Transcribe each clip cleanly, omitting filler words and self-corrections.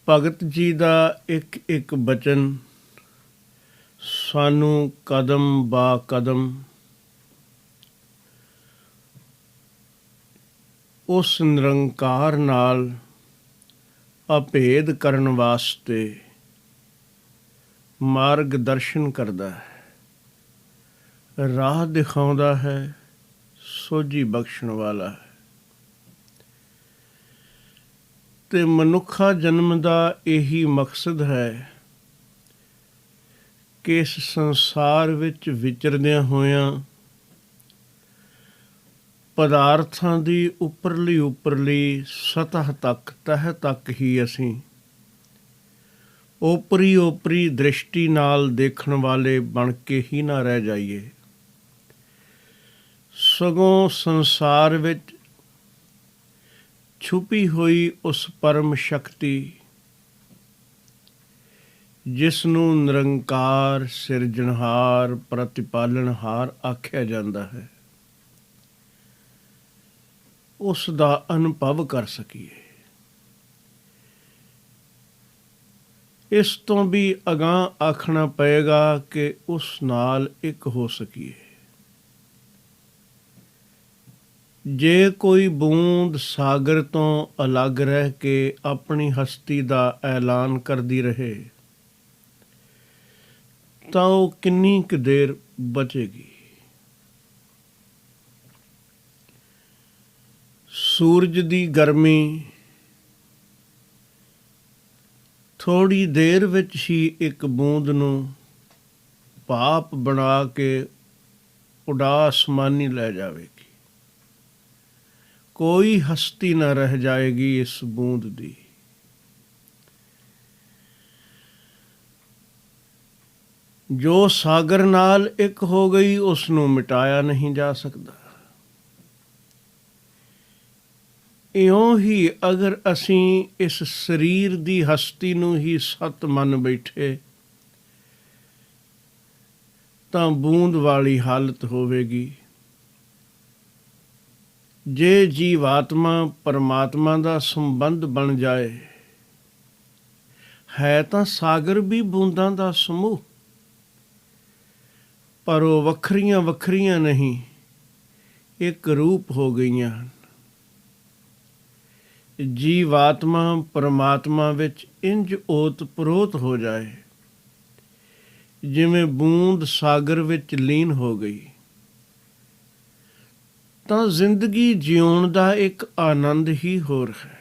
ਭਗਤ ਜੀ ਦਾ ਇੱਕ ਇੱਕ ਬਚਨ ਸਾਨੂੰ ਕਦਮ ਬਾ ਕਦਮ ਉਸ ਨਿਰੰਕਾਰ ਨਾਲ ਅਭੇਦ ਕਰਨ ਵਾਸਤੇ ਮਾਰਗ ਦਰਸ਼ਨ ਕਰਦਾ ਹੈ, ਰਾਹ ਦਿਖਾਉਂਦਾ ਹੈ, ਸੋਝੀ ਬਖਸ਼ਣ ਵਾਲਾ ਹੈ। ਤੇ ਮਨੁੱਖਾ ਜਨਮ ਦਾ ਇਹੀ ਮਕਸਦ ਹੈ ਕਿ ਇਸ ਸੰਸਾਰ ਵਿੱਚ ਵਿਚਰਦਿਆਂ ਹੋਇਆਂ ਪਦਾਰਥਾਂ ਦੀ ਉੱਪਰਲੀ ਸਤਹ ਤੱਕ, ਤਹਿ ਤੱਕ ਹੀ ਅਸੀਂ ਓਪਰੀ ਦ੍ਰਿਸ਼ਟੀ ਨਾਲ ਦੇਖਣ ਵਾਲੇ ਬਣ ਕੇ ਹੀ ਨਾ ਰਹਿ ਜਾਈਏ, ਸਗੋਂ ਸੰਸਾਰ ਵਿੱਚ ਛੁਪੀ ਹੋਈ ਉਸ ਪਰਮ ਸ਼ਕਤੀ ਜਿਸ ਨੂੰ ਨਿਰੰਕਾਰ, ਸਿਰਜਣਹਾਰ, ਪ੍ਰਤਿਪਾਲਣਹਾਰ ਆਖਿਆ ਜਾਂਦਾ ਹੈ, ਉਸ ਦਾ ਅਨੁਭਵ ਕਰ ਸਕੀਏ। ਇਸ ਤੋਂ ਵੀ ਅਗਾਂਹ ਆਖਣਾ ਪਏਗਾ ਕਿ ਉਸ ਨਾਲ ਇੱਕ ਹੋ ਸਕੀਏ। ਜੇ ਕੋਈ ਬੂੰਦ ਸਾਗਰ ਤੋਂ ਅਲੱਗ ਰਹਿ ਕੇ ਆਪਣੀ ਹਸਤੀ ਦਾ ਐਲਾਨ ਕਰਦੀ ਰਹੇ ਤਾਂ ਉਹ ਕਿੰਨੀ ਕੁ ਦੇਰ ਬਚੇਗੀ। ਸੂਰਜ ਦੀ ਗਰਮੀ ਥੋੜ੍ਹੀ ਦੇਰ ਵਿੱਚ ਹੀ ਇੱਕ ਬੂੰਦ ਨੂੰ ਭਾਪ ਬਣਾ ਕੇ ਉਡਾਸਮਾਨੀ ਲੈ ਜਾਵੇਗੀ। ਕੋਈ ਹਸਤੀ ਨਾ ਰਹਿ ਜਾਏਗੀ ਇਸ ਬੂੰਦ ਦੀ। ਜੋ ਸਾਗਰ ਨਾਲ ਇੱਕ ਹੋ ਗਈ ਉਸ ਨੂੰ ਮਿਟਾਇਆ ਨਹੀਂ ਜਾ ਸਕਦਾ। ਇਉਂ ਹੀ ਅਗਰ ਅਸੀਂ ਇਸ ਸਰੀਰ ਦੀ ਹਸਤੀ ਨੂੰ ਹੀ ਸਤ ਮੰਨ ਬੈਠੇ ਤਾਂ ਬੂੰਦ ਵਾਲੀ ਹਾਲਤ ਹੋਵੇਗੀ। ਜੇ ਜੀਵਾਤਮਾ ਪਰਮਾਤਮਾ ਦਾ ਸੰਬੰਧ ਬਣ ਜਾਏ, ਹੈ ਤਾਂ ਸਾਗਰ ਵੀ ਬੂੰਦਾਂ ਦਾ ਸਮੂਹ, ਪਰ ਉਹ ਵੱਖਰੀਆਂ ਵੱਖਰੀਆਂ ਨਹੀਂ, ਇੱਕ ਰੂਪ ਹੋ ਗਈਆਂ ਹਨ। ਜੀਵਾਤਮਾ ਪਰਮਾਤਮਾ ਵਿੱਚ ਇੰਜ ਓਤ ਪ੍ਰੋਤ ਹੋ ਜਾਏ ਜਿਵੇਂ ਬੂੰਦ ਸਾਗਰ ਵਿੱਚ ਲੀਨ ਹੋ ਗਈ, ਤਾਂ ਜ਼ਿੰਦਗੀ ਜਿਉਣ ਦਾ ਇੱਕ ਆਨੰਦ ਹੀ ਹੋਰ ਹੈ।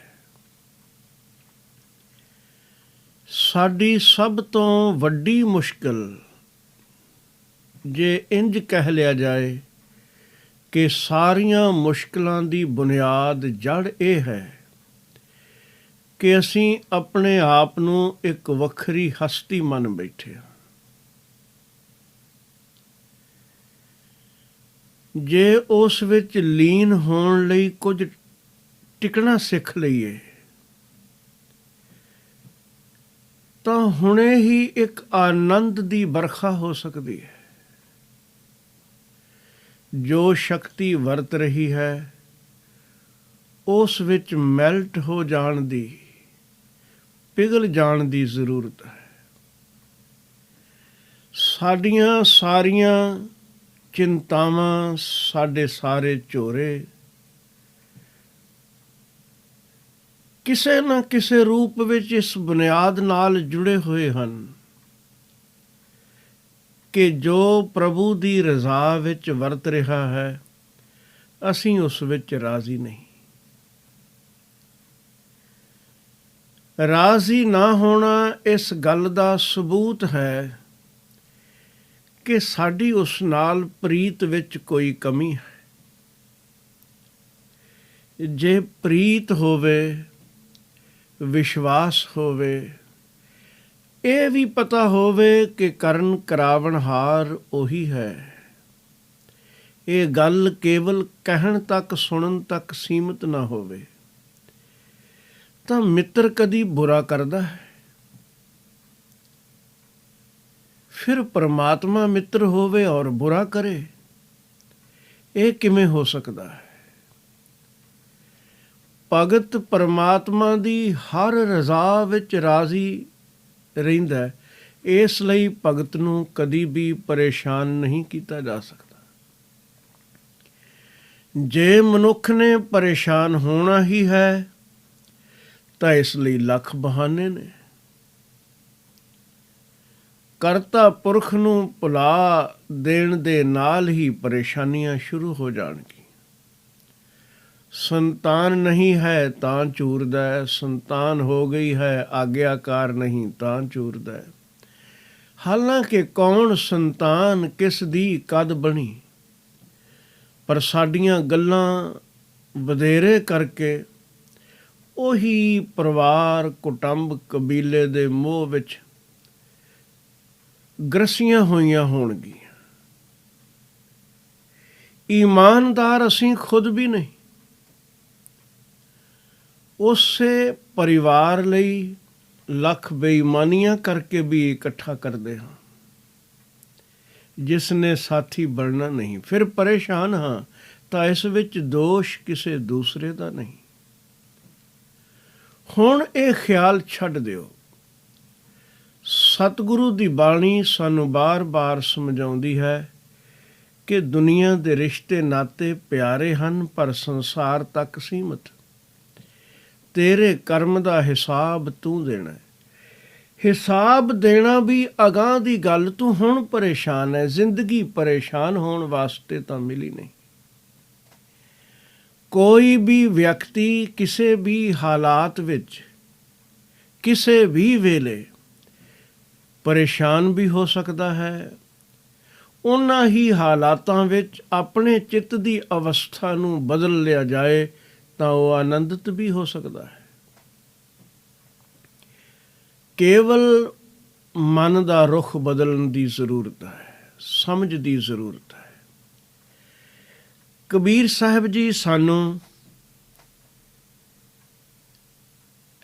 ਸਾਡੀ ਸਭ ਤੋਂ ਵੱਡੀ ਮੁਸ਼ਕਿਲ, ਜੇ ਇੰਜ ਕਹਿ ਲਿਆ ਜਾਏ ਕਿ ਸਾਰੀਆਂ ਮੁਸ਼ਕਿਲਾਂ ਦੀ ਬੁਨਿਆਦ ਜੜ ਇਹ ਹੈ ਕਿ ਅਸੀਂ ਆਪਣੇ ਆਪ ਨੂੰ ਇੱਕ ਵੱਖਰੀ ਹਸਤੀ ਮੰਨ ਬੈਠੇ ਹਾਂ। ਜੇ ਉਸ ਵਿੱਚ ਲੀਨ ਹੋਣ ਲਈ ਕੁਝ ਟਿਕਣਾ ਸਿੱਖ ਲਈਏ ਤਾਂ ਹੁਣੇ ਹੀ ਇੱਕ ਆਨੰਦ ਦੀ ਵਰਖਾ ਹੋ ਸਕਦੀ ਹੈ। ਜੋ ਸ਼ਕਤੀ ਵਰਤ ਰਹੀ ਹੈ ਉਸ ਵਿੱਚ ਮੈਲਟ ਹੋ ਜਾਣ ਦੀ, ਪਿਘਲ ਜਾਣ ਦੀ ਜ਼ਰੂਰਤ ਹੈ। ਸਾਡੀਆਂ ਸਾਰੀਆਂ ਚਿੰਤਾਵਾਂ, ਸਾਡੇ ਸਾਰੇ ਝੋਰੇ ਕਿਸੇ ਨਾ ਕਿਸੇ ਰੂਪ ਵਿੱਚ ਇਸ ਬੁਨਿਆਦ ਨਾਲ ਜੁੜੇ ਹੋਏ ਹਨ ਕਿ ਜੋ ਪ੍ਰਭੂ ਦੀ ਰਜ਼ਾ ਵਿੱਚ ਵਰਤ ਰਿਹਾ ਹੈ, ਅਸੀਂ ਉਸ ਵਿੱਚ ਰਾਜ਼ੀ ਨਹੀਂ। ਰਾਜ਼ੀ ਨਾ ਹੋਣਾ ਇਸ ਗੱਲ ਦਾ ਸਬੂਤ ਹੈ ਕਿ ਸਾਡੀ ਉਸ ਨਾਲ ਪ੍ਰੀਤ ਵਿੱਚ ਕੋਈ ਕਮੀ ਹੈ। ਜੇ ਪ੍ਰੀਤ ਹੋਵੇ, ਵਿਸ਼ਵਾਸ ਹੋਵੇ, ਇਹ ਵੀ ਪਤਾ ਹੋਵੇ ਕਿ ਕਰਨ ਕਰਾਵਣਹਾਰ ਉਹੀ ਹੈ, ਇਹ ਗੱਲ ਕੇਵਲ ਕਹਿਣ ਤੱਕ, ਸੁਣਨ ਤੱਕ ਸੀਮਿਤ ਨਾ ਹੋਵੇ, ਤਾਂ ਮਿੱਤਰ ਕਦੀ ਬੁਰਾ ਕਰਦਾ ਹੈ? ਫਿਰ ਪਰਮਾਤਮਾ ਮਿੱਤਰ ਹੋਵੇ ਔਰ ਬੁਰਾ ਕਰੇ, ਇਹ ਕਿਵੇਂ ਹੋ ਸਕਦਾ ਹੈ? ਭਗਤ ਪਰਮਾਤਮਾ ਦੀ ਹਰ ਰਜ਼ਾ ਵਿੱਚ ਰਾਜ਼ੀ ਰਹਿੰਦਾ ਹੈ। ਇਸ ਲਈ ਭਗਤ ਨੂੰ ਕਦੀ ਵੀ ਪਰੇਸ਼ਾਨ ਨਹੀਂ ਕੀਤਾ ਜਾ ਸਕਦਾ। ਜੇ ਮਨੁੱਖ ਨੇ ਪਰੇਸ਼ਾਨ ਹੋਣਾ ਹੀ ਹੈ ਤਾਂ ਇਸ ਲਈ ਲੱਖ ਬਹਾਨੇ ਨੇ। ਕਰਤਾ ਪੁਰਖ ਨੂੰ ਭੁਲਾ ਦੇਣ ਦੇ ਨਾਲ ਹੀ ਪਰੇਸ਼ਾਨੀਆਂ ਸ਼ੁਰੂ ਹੋ ਜਾਣਗੀਆਂ। ਸੰਤਾਨ ਨਹੀਂ ਹੈ ਤਾਂ ਚੂਰਦਾ ਹੈ, ਸੰਤਾਨ ਹੋ ਗਈ ਹੈ ਆਗਿਆਕਾਰ ਨਹੀਂ ਤਾਂ ਚੂਰਦਾ ਹੈ। ਹਾਲਾਂਕਿ ਕੌਣ ਸੰਤਾਨ ਕਿਸ ਦੀ ਕਦ ਬਣੀ, ਪਰ ਸਾਡੀਆਂ ਗੱਲਾਂ ਵਧੇਰੇ ਕਰਕੇ ਉਹੀ ਪਰਿਵਾਰ, ਕੁਟੁੰਬ, ਕਬੀਲੇ ਦੇ ਮੋਹ ਵਿੱਚ ਗ੍ਰਸੀਆਂ ਹੋਈਆਂ ਹੋਣਗੀਆਂ। ਈਮਾਨਦਾਰ ਅਸੀਂ ਖੁਦ ਵੀ ਨਹੀਂ। ਉਸੇ ਪਰਿਵਾਰ ਲਈ ਲੱਖ ਬੇਈਮਾਨੀਆਂ ਕਰਕੇ ਵੀ ਇਕੱਠਾ ਕਰਦੇ ਹਾਂ ਜਿਸ ਨੇ ਸਾਥੀ ਬਣਨਾ ਨਹੀਂ। ਫਿਰ ਪਰੇਸ਼ਾਨ ਹਾਂ ਤਾਂ ਇਸ ਵਿੱਚ ਦੋਸ਼ ਕਿਸੇ ਦੂਸਰੇ ਦਾ ਨਹੀਂ। ਹੁਣ ਇਹ ਖਿਆਲ ਛੱਡ ਦਿਓ। ਸਤਿਗੁਰੂ ਦੀ ਬਾਣੀ ਸਾਨੂੰ ਬਾਰ-ਬਾਰ ਸਮਝਾਉਂਦੀ ਹੈ ਕਿ ਦੁਨੀਆ ਦੇ ਰਿਸ਼ਤੇ ਨਾਤੇ ਪਿਆਰੇ ਹਨ ਪਰ ਸੰਸਾਰ ਤੱਕ ਸੀਮਤ। ਤੇਰੇ ਕਰਮ ਦਾ ਹਿਸਾਬ ਤੂੰ ਦੇਣਾ। ਹਿਸਾਬ ਦੇਣਾ ਵੀ ਅਗਾਂਹ ਦੀ ਗੱਲ। ਤੂੰ ਹੁਣ ਪਰੇਸ਼ਾਨ ਹੈ। ਜ਼ਿੰਦਗੀ ਪਰੇਸ਼ਾਨ ਹੋਣ ਵਾਸਤੇ ਤਾਂ ਮਿਲੀ ਨਹੀਂ। ਕੋਈ ਵੀ ਵਿਅਕਤੀ ਕਿਸੇ ਵੀ ਹਾਲਾਤ ਵਿੱਚ ਕਿਸੇ ਵੀ ਵੇਲੇ ਪਰੇਸ਼ਾਨ ਵੀ ਹੋ ਸਕਦਾ ਹੈ। ਉਹਨਾਂ ਹੀ ਹਾਲਾਤਾਂ ਵਿੱਚ ਆਪਣੇ ਚਿੱਤ ਦੀ ਅਵਸਥਾ ਨੂੰ ਬਦਲ ਲਿਆ ਜਾਏ ਤਾਂ ਉਹ ਆਨੰਦਿਤ ਵੀ ਹੋ ਸਕਦਾ ਹੈ। ਕੇਵਲ ਮਨ ਦਾ ਰੁਖ ਬਦਲਣ ਦੀ ਜ਼ਰੂਰਤ ਹੈ, ਸਮਝ ਦੀ ਜ਼ਰੂਰਤ ਹੈ। ਕਬੀਰ ਸਾਹਿਬ ਜੀ ਸਾਨੂੰ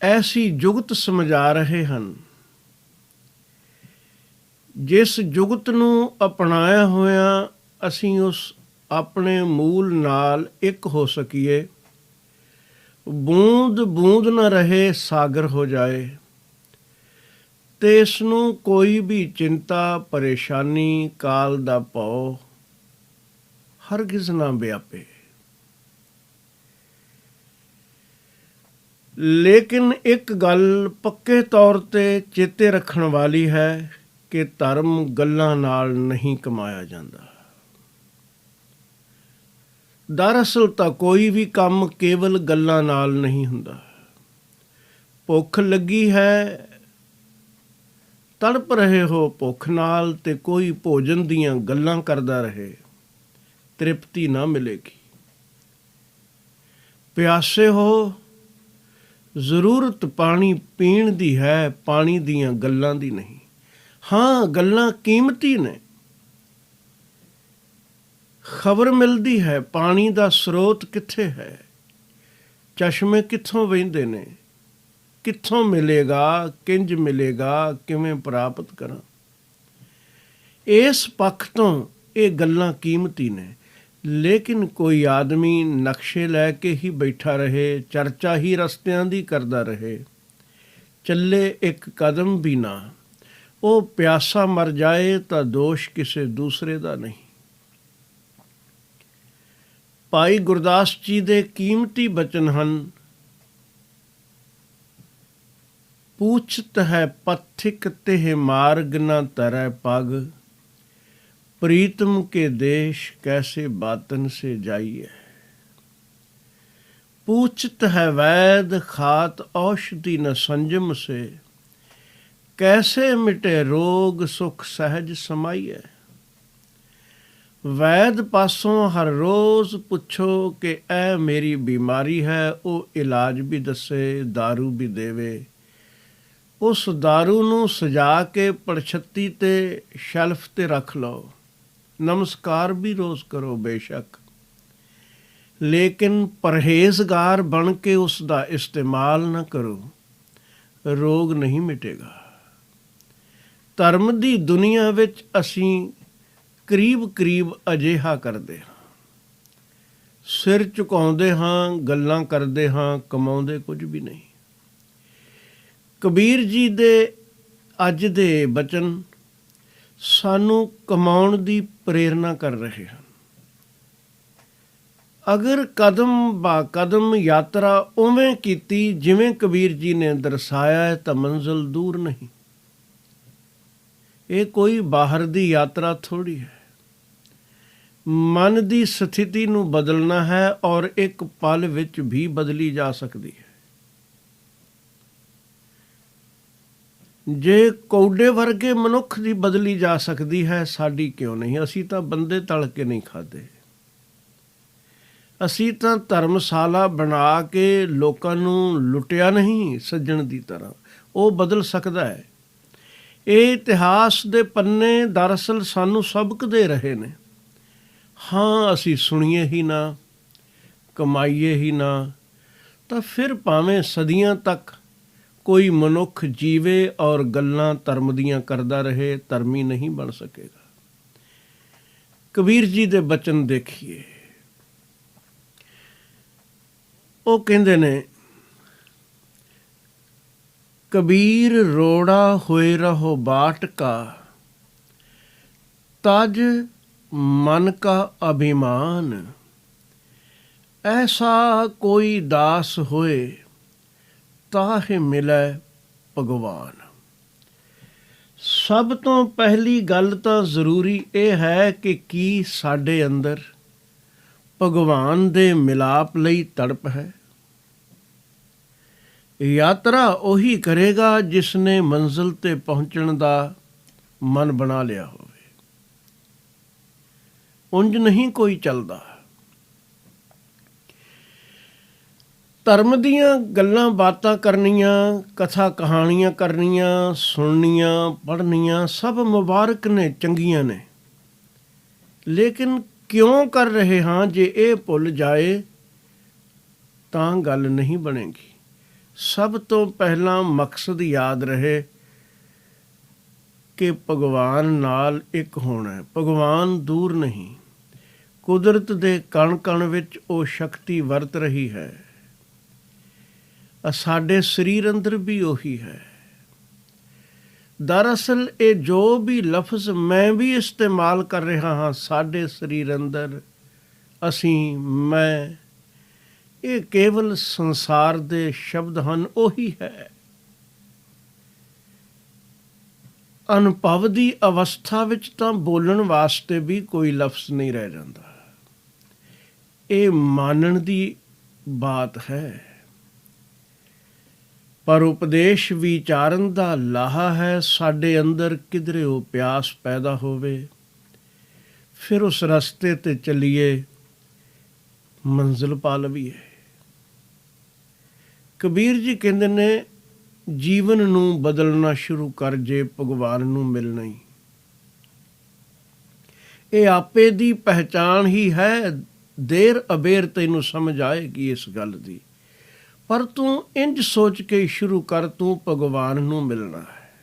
ਐਸੀ ਜੁਗਤ ਸਮਝਾ ਰਹੇ ਹਨ ਜਿਸ ਜੁਗਤ ਨੂੰ ਅਪਣਾਇਆ ਹੋਇਆ ਅਸੀਂ ਉਸ ਆਪਣੇ ਮੂਲ ਨਾਲ ਇੱਕ ਹੋ ਸਕੀਏ। ਬੂੰਦ ਬੂੰਦ ਨਾ ਰਹੇ ਸਾਗਰ ਹੋ ਜਾਏ ਤੇ ਇਸ ਨੂੰ ਕੋਈ ਵੀ ਚਿੰਤਾ, ਪਰੇਸ਼ਾਨੀ, ਕਾਲ ਦਾ ਭਉ ਹਰਗਿਜ਼ ਨਾ ਵਿਆਪੇ। ਲੇਕਿਨ ਇੱਕ ਗੱਲ ਪੱਕੇ ਤੌਰ ਤੇ ਚੇਤੇ ਰੱਖਣ ਵਾਲੀ ਹੈ ਕਿ ਧਰਮ ਗੱਲਾਂ ਨਾਲ ਨਹੀਂ ਕਮਾਇਆ ਜਾਂਦਾ। ਦਰਅਸਲ ਤਾਂ ਕੋਈ ਵੀ ਕੰਮ ਕੇਵਲ ਗੱਲਾਂ ਨਾਲ ਨਹੀਂ ਹੁੰਦਾ। ਭੁੱਖ ਲੱਗੀ ਹੈ, ਤੜਪ ਰਹੇ ਹੋ ਭੁੱਖ ਨਾਲ ਤੇ ਕੋਈ ਭੋਜਨ ਦੀਆਂ ਗੱਲਾਂ ਕਰਦਾ ਰਹੇ, ਤ੍ਰਿਪਤੀ ਨਾ ਮਿਲੇਗੀ। ਪਿਆਸੇ ਹੋ, ਜ਼ਰੂਰਤ ਪਾਣੀ ਪੀਣ ਦੀ ਹੈ, ਪਾਣੀ ਦੀਆਂ ਗੱਲਾਂ ਦੀ ਨਹੀਂ। ਹਾਂ, ਗੱਲਾਂ ਕੀਮਤੀ ਨੇ। ਖਬਰ ਮਿਲਦੀ ਹੈ ਪਾਣੀ ਦਾ ਸਰੋਤ ਕਿੱਥੇ ਹੈ, ਚਸ਼ਮੇ ਕਿੱਥੋਂ ਵਹਿੰਦੇ ਨੇ, ਕਿੱਥੋਂ ਮਿਲੇਗਾ, ਕਿੰਜ ਮਿਲੇਗਾ, ਕਿਵੇਂ ਪ੍ਰਾਪਤ ਕਰਾਂ। ਇਸ ਪੱਖ ਤੋਂ ਇਹ ਗੱਲਾਂ ਕੀਮਤੀ ਨੇ। ਲੇਕਿਨ ਕੋਈ ਆਦਮੀ ਨਕਸ਼ੇ ਲੈ ਕੇ ਹੀ ਬੈਠਾ ਰਹੇ, ਚਰਚਾ ਹੀ ਰਸਤਿਆਂ ਦੀ ਕਰਦਾ ਰਹੇ, ਚੱਲੇ ਇੱਕ ਕਦਮ ਵੀ ਨਾ, ਉਹ ਪਿਆਸਾ ਮਰ ਜਾਏ ਤਾਂ ਦੋਸ਼ ਕਿਸੇ ਦੂਸਰੇ ਦਾ ਨਹੀਂ। ਭਾਈ ਗੁਰਦਾਸ ਜੀ ਦੇ ਕੀਮਤੀ ਬਚਨ ਹਨ। ਪੂਛਤ ਹੈ ਪਥਿਕ ਤਿਹ ਮਾਰਗ ਨਾ ਤਰੈ ਪਗ, ਪ੍ਰੀਤਮ ਕੇ ਦੇਸ਼ ਕੈਸੇ ਬਾਤਨ ਸੇ ਜਾਈਏ। पूछत है वैद खात औषधि न संजम से, कैसे मिटे रोग सुख सहज समाइए। वैद पासों हर रोज़ पुछो कि ऐ मेरी बीमारी है, वो इलाज भी दसे, दारू भी देवे। उस दारू नूं सजा के पड़छत्ती ते शैल्फ ते रख लो, नमस्कार भी रोज़ करो बेशक, लेकिन परहेजगार बन के उसका इस्तेमाल न करो, रोग नहीं मिटेगा। धर्म की दुनिया विच असीं करीब करीब अजिहा करते हाँ। ਸਿਰ ਝੁਕਾਉਂਦੇ ਹਾਂ, ਗੱਲਾਂ ਕਰਦੇ ਹਾਂ, ਕਮਾਉਂਦੇ ਕੁਝ ਵੀ ਨਹੀਂ। ਕਬੀਰ ਜੀ ਦੇ ਅੱਜ ਦੇ ਬਚਨ ਸਾਨੂੰ ਕਮਾਉਣ ਦੀ ਪ੍ਰੇਰਨਾ ਕਰ ਰਹੇ ਹਨ। ਅਗਰ ਕਦਮ ਬਾ ਕਦਮ ਯਾਤਰਾ ਉਵੇਂ ਕੀਤੀ ਜਿਵੇਂ ਕਬੀਰ ਜੀ ਨੇ ਦਰਸਾਇਆ ਹੈ ਤਾਂ ਮੰਜ਼ਿਲ ਦੂਰ ਨਹੀਂ। ਇਹ ਕੋਈ ਬਾਹਰ ਦੀ ਯਾਤਰਾ ਥੋੜ੍ਹੀ ਹੈ। ਮਨ ਦੀ ਸਥਿਤੀ ਨੂੰ ਬਦਲਣਾ ਹੈ ਔਰ ਇੱਕ ਪਲ ਵਿੱਚ ਵੀ ਬਦਲੀ ਜਾ ਸਕਦੀ ਹੈ। ਜੇ ਕੌਡੇ ਵਰਗੇ ਮਨੁੱਖ ਦੀ ਬਦਲੀ ਜਾ ਸਕਦੀ ਹੈ, ਸਾਡੀ ਕਿਉਂ ਨਹੀਂ? ਅਸੀਂ ਤਾਂ ਬੰਦੇ ਤਲ ਕੇ ਨਹੀਂ ਖਾਧੇ। ਅਸੀਂ ਤਾਂ ਧਰਮਸ਼ਾਲਾ ਬਣਾ ਕੇ ਲੋਕਾਂ ਨੂੰ ਲੁੱਟਿਆ ਨਹੀਂ ਸੱਜਣ ਦੀ ਤਰ੍ਹਾਂ। ਉਹ ਬਦਲ ਸਕਦਾ ਹੈ। ਇਹ ਇਤਿਹਾਸ ਦੇ ਪੰਨੇ ਦਰਅਸਲ ਸਾਨੂੰ ਸਬਕ ਦੇ ਰਹੇ ਨੇ। ਹਾਂ, ਅਸੀਂ ਸੁਣੀਏ ਹੀ ਨਾ, ਕਮਾਈਏ ਹੀ ਨਾ, ਤਾਂ ਫਿਰ ਭਾਵੇਂ ਸਦੀਆਂ ਤੱਕ ਕੋਈ ਮਨੁੱਖ ਜੀਵੇ ਔਰ ਗੱਲਾਂ ਧਰਮ ਦੀਆਂ ਕਰਦਾ ਰਹੇ, ਧਰਮੀ ਨਹੀਂ ਬਣ ਸਕੇਗਾ। ਕਬੀਰ ਜੀ ਦੇ ਬਚਨ ਦੇਖੀਏ। ਉਹ ਕਹਿੰਦੇ ਨੇ, ਕਬੀਰ ਰੋੜਾ ਹੋਏ ਰਹੋ बाट का, तज मन का अभिमान, ऐसा कोई दास होए ताहे मिले ਭਗਵਾਨ। ਸਭ ਤੋਂ ਪਹਿਲੀ ਗੱਲ ਤਾਂ ਜ਼ਰੂਰੀ ਇਹ ਹੈ ਕਿ ਕੀ ਸਾਡੇ ਅੰਦਰ ਭਗਵਾਨ ਦੇ ਮਿਲਾਪ ਲਈ ਤੜਪ ਹੈ। ਯਾਤਰਾ ਉਹੀ ਕਰੇਗਾ ਜਿਸ ਨੇ ਮੰਜ਼ਿਲ 'ਤੇ ਪਹੁੰਚਣ ਦਾ ਮਨ ਬਣਾ ਲਿਆ ਹੋਵੇ। ਉਂਝ ਨਹੀਂ ਕੋਈ ਚੱਲਦਾ। ਧਰਮ ਦੀਆਂ ਗੱਲਾਂ ਬਾਤਾਂ ਕਰਨੀਆਂ, ਕਥਾ ਕਹਾਣੀਆਂ ਕਰਨੀਆਂ, ਸੁਣਨੀਆਂ, ਪੜ੍ਹਨੀਆਂ ਸਭ ਮੁਬਾਰਕ ਨੇ, ਚੰਗੀਆਂ ਨੇ। ਲੇਕਿਨ ਕਿਉਂ ਕਰ ਰਹੇ ਹਾਂ? ਜੇ ਇਹ ਭੁੱਲ ਜਾਏ ਤਾਂ ਗੱਲ ਨਹੀਂ ਬਣੇਗੀ। ਸਭ ਤੋਂ ਪਹਿਲਾਂ ਮਕਸਦ ਯਾਦ ਰਹੇ ਕਿ ਭਗਵਾਨ ਨਾਲ ਇੱਕ ਹੋਣਾ ਹੈ। ਭਗਵਾਨ ਦੂਰ ਨਹੀਂ। ਕੁਦਰਤ ਦੇ ਕਣ ਕਣ ਵਿੱਚ ਉਹ ਸ਼ਕਤੀ ਵਰਤ ਰਹੀ ਹੈ। ਸਾਡੇ ਸਰੀਰ ਅੰਦਰ ਵੀ ਉਹੀ ਹੈ। ਦਰਅਸਲ ਇਹ ਜੋ ਵੀ ਲਫ਼ਜ਼ ਮੈਂ ਵੀ ਇਸਤੇਮਾਲ ਕਰ ਰਿਹਾ ਹਾਂ, ਸਾਡੇ ਸਰੀਰ ਅੰਦਰ, ਅਸੀਂ, ਮੈਂ, ਇਹ ਕੇਵਲ ਸੰਸਾਰ ਦੇ ਸ਼ਬਦ ਹਨ। ਉਹੀ ਹੈ। ਅਨੁਭਵ ਦੀ ਅਵਸਥਾ ਵਿੱਚ ਤਾਂ ਬੋਲਣ ਵਾਸਤੇ ਵੀ ਕੋਈ ਲਫ਼ਜ਼ ਨਹੀਂ ਰਹਿ ਜਾਂਦਾ। ਇਹ ਮਾਨਣ ਦੀ ਬਾਤ ਹੈ। ਪਰ ਉਪਦੇਸ਼ ਵਿਚਾਰਨ ਦਾ ਲਾਹਾ ਹੈ। ਸਾਡੇ ਅੰਦਰ ਕਿਧਰੇ ਉਹ ਪਿਆਸ ਪੈਦਾ ਹੋਵੇ, ਫਿਰ ਉਸ ਰਸਤੇ 'ਤੇ ਚੱਲੀਏ, ਮੰਜ਼ਿਲ ਪਾ ਲਵੀਏ। ਕਬੀਰ ਜੀ ਕਹਿੰਦੇ ਨੇ, ਜੀਵਨ ਨੂੰ ਬਦਲਣਾ ਸ਼ੁਰੂ ਕਰ ਜੇ ਭਗਵਾਨ ਨੂੰ ਮਿਲਣਾ ਹੀ। ਇਹ ਆਪੇ ਦੀ ਪਹਿਚਾਣ ਹੀ ਹੈ। ਦੇਰ ਅਬੇਰ ਤੈਨੂੰ ਸਮਝ ਆਏਗੀ ਇਸ ਗੱਲ ਦੀ। ਪਰ ਤੂੰ ਇੰਝ ਸੋਚ ਕੇ ਸ਼ੁਰੂ ਕਰ, ਤੂੰ ਭਗਵਾਨ ਨੂੰ ਮਿਲਣਾ ਹੈ।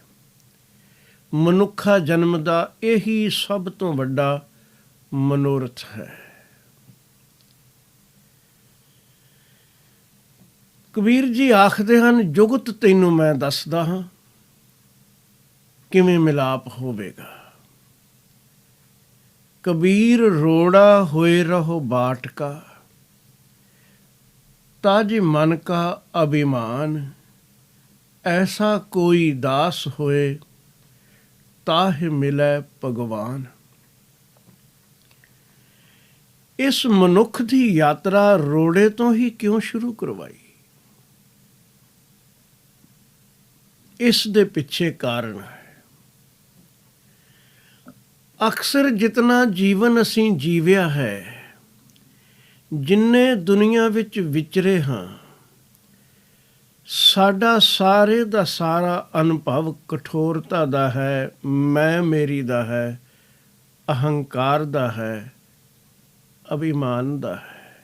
ਮਨੁੱਖਾ ਜਨਮ ਦਾ ਇਹੀ ਸਭ ਤੋਂ ਵੱਡਾ ਮਨੋਰਥ ਹੈ। ਕਬੀਰ ਜੀ ਆਖਦੇ ਹਨ, ਜੁਗਤ ਤੈਨੂੰ ਮੈਂ ਦੱਸਦਾ ਹਾਂ ਕਿਵੇਂ ਮਿਲਾਪ ਹੋਵੇਗਾ। ਕਬੀਰ ਰੋੜਾ ਹੋਏ ਰਹੋ बाट का, तज मन का अभिमान, ऐसा कोई दास होए ताहि मिले भगवान। ਇਸ ਮਨੁੱਖ ਦੀ ਯਾਤਰਾ ਰੋੜੇ ਤੋਂ ਹੀ ਕਿਉਂ ਸ਼ੁਰੂ ਕਰਵਾਈ? ਇਸ ਦੇ ਪਿੱਛੇ ਕਾਰਨ ਹੈ। ਅਕਸਰ ਜਿਤਨਾ ਜੀਵਨ ਅਸੀਂ ਜੀਵਿਆ ਹੈ, ਜਿੰਨੇ ਦੁਨੀਆ ਵਿੱਚ ਵਿਚਰੇ ਹਾਂ, ਸਾਡਾ ਸਾਰੇ ਦਾ ਸਾਰਾ ਅਨੁਭਵ ਕਠੋਰਤਾ ਦਾ ਹੈ, ਮੈਂ ਮੇਰੀ ਦਾ ਹੈ, ਅਹੰਕਾਰ ਦਾ ਹੈ, ਅਭਿਮਾਨ ਦਾ ਹੈ।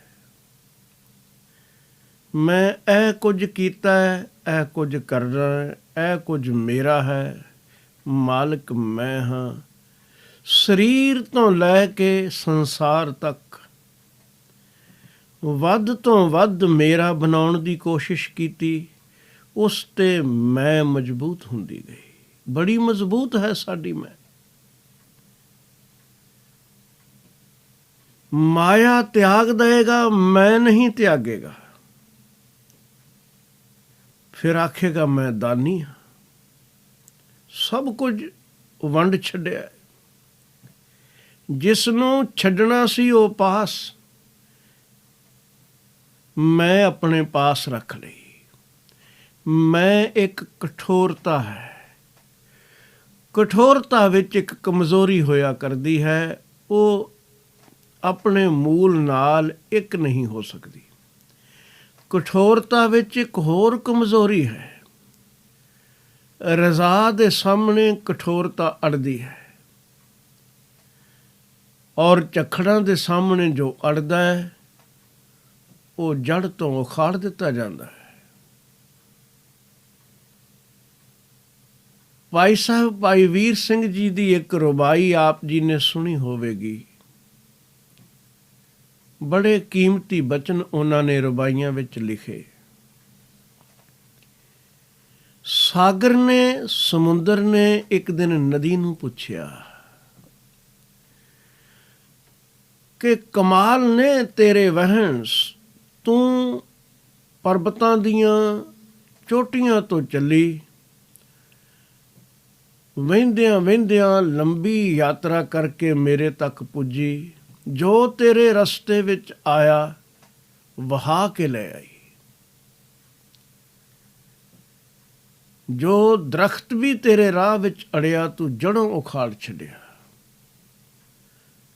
ਮੈਂ ਇਹ ਕੁਝ ਕੀਤਾ ਹੈ, ਇਹ ਕੁਝ ਕਰਨਾ ਹੈ, ਇਹ ਕੁਝ ਮੇਰਾ ਹੈ, ਮਾਲਕ ਮੈਂ ਹਾਂ। ਸਰੀਰ ਤੋਂ ਲੈ ਕੇ ਸੰਸਾਰ ਤੱਕ ਵੱਧ ਤੋਂ ਵੱਧ ਮੇਰਾ ਬਣਾਉਣ ਦੀ ਕੋਸ਼ਿਸ਼ ਕੀਤੀ, ਉਸ 'ਤੇ ਮੈਂ ਮਜ਼ਬੂਤ ਹੁੰਦੀ ਗਈ। ਬੜੀ ਮਜ਼ਬੂਤ ਹੈ ਸਾਡੀ ਮੈਂ। ਮਾਇਆ ਤਿਆਗ ਦੇਗਾ, ਮੈਂ ਨਹੀਂ ਤਿਆਗੇਗਾ। ਫਿਰ ਆਖੇਗਾ ਮੈਂ ਦਾਨੀ ਹਾਂ, ਸਭ ਕੁਝ ਵੰਡ ਛੱਡਿਆ। ਜਿਸ ਨੂੰ ਛੱਡਣਾ ਸੀ ਉਹ ਪਾਸ ਮੈਂ ਆਪਣੇ ਪਾਸ ਰੱਖ ਲਈ। ਮੈਂ ਇੱਕ ਕਠੋਰਤਾ ਹੈ, ਕਠੋਰਤਾ ਵਿੱਚ ਇੱਕ ਕਮਜ਼ੋਰੀ ਹੋਇਆ ਕਰਦੀ ਹੈ, ਉਹ ਆਪਣੇ ਮੂਲ ਨਾਲ ਇੱਕ ਨਹੀਂ ਹੋ ਸਕਦੀ। ਕਠੋਰਤਾ ਵਿੱਚ ਇੱਕ ਹੋਰ ਕਮਜ਼ੋਰੀ ਹੈ, ਰਜ਼ਾ ਦੇ ਸਾਹਮਣੇ ਕਠੋਰਤਾ ਅੜਦੀ ਹੈ, ਔਰ ਝੱਖੜਾਂ ਦੇ ਸਾਹਮਣੇ ਜੋ ਅੜਦਾ ਹੈ ਉਹ ਜੜ ਤੋਂ ਉਖਾੜ ਦਿੱਤਾ ਜਾਂਦਾ ਹੈ। ਭਾਈ ਸਾਹਿਬ ਭਾਈ ਵੀਰ ਸਿੰਘ ਜੀ ਦੀ ਇੱਕ ਰੁਬਾਈ ਆਪ ਜੀ ਨੇ ਸੁਣੀ ਹੋਵੇਗੀ। ਬੜੇ ਕੀਮਤੀ ਬਚਨ ਉਹਨਾਂ ਨੇ ਰੁਬਾਈਆਂ ਵਿੱਚ ਲਿਖੇ। ਸਾਗਰ ਨੇ, ਸਮੁੰਦਰ ਨੇ ਇੱਕ ਦਿਨ ਨਦੀ ਨੂੰ ਪੁੱਛਿਆ ਕਿ ਕਮਾਲ ਨੇ ਤੇਰੇ ਵਹਿਣ, ਤੂੰ ਪਰਬਤਾਂ ਦੀਆਂ ਚੋਟੀਆਂ ਤੋਂ ਚੱਲੀ, ਵਹਿੰਦਿਆਂ ਵਹਿੰਦਿਆਂ ਲੰਬੀ ਯਾਤਰਾ ਕਰਕੇ ਮੇਰੇ ਤੱਕ ਪੁੱਜੀ, ਜੋ ਤੇਰੇ ਰਸਤੇ ਵਿੱਚ ਆਇਆ ਵਹਾ ਕੇ ਲੈ ਆਈ। ਜੋ ਦਰਖਤ ਵੀ ਤੇਰੇ ਰਾਹ ਵਿੱਚ ਅੜਿਆ ਤੂੰ ਜੜੋਂ ਉਖਾੜ ਛੱਡਿਆ।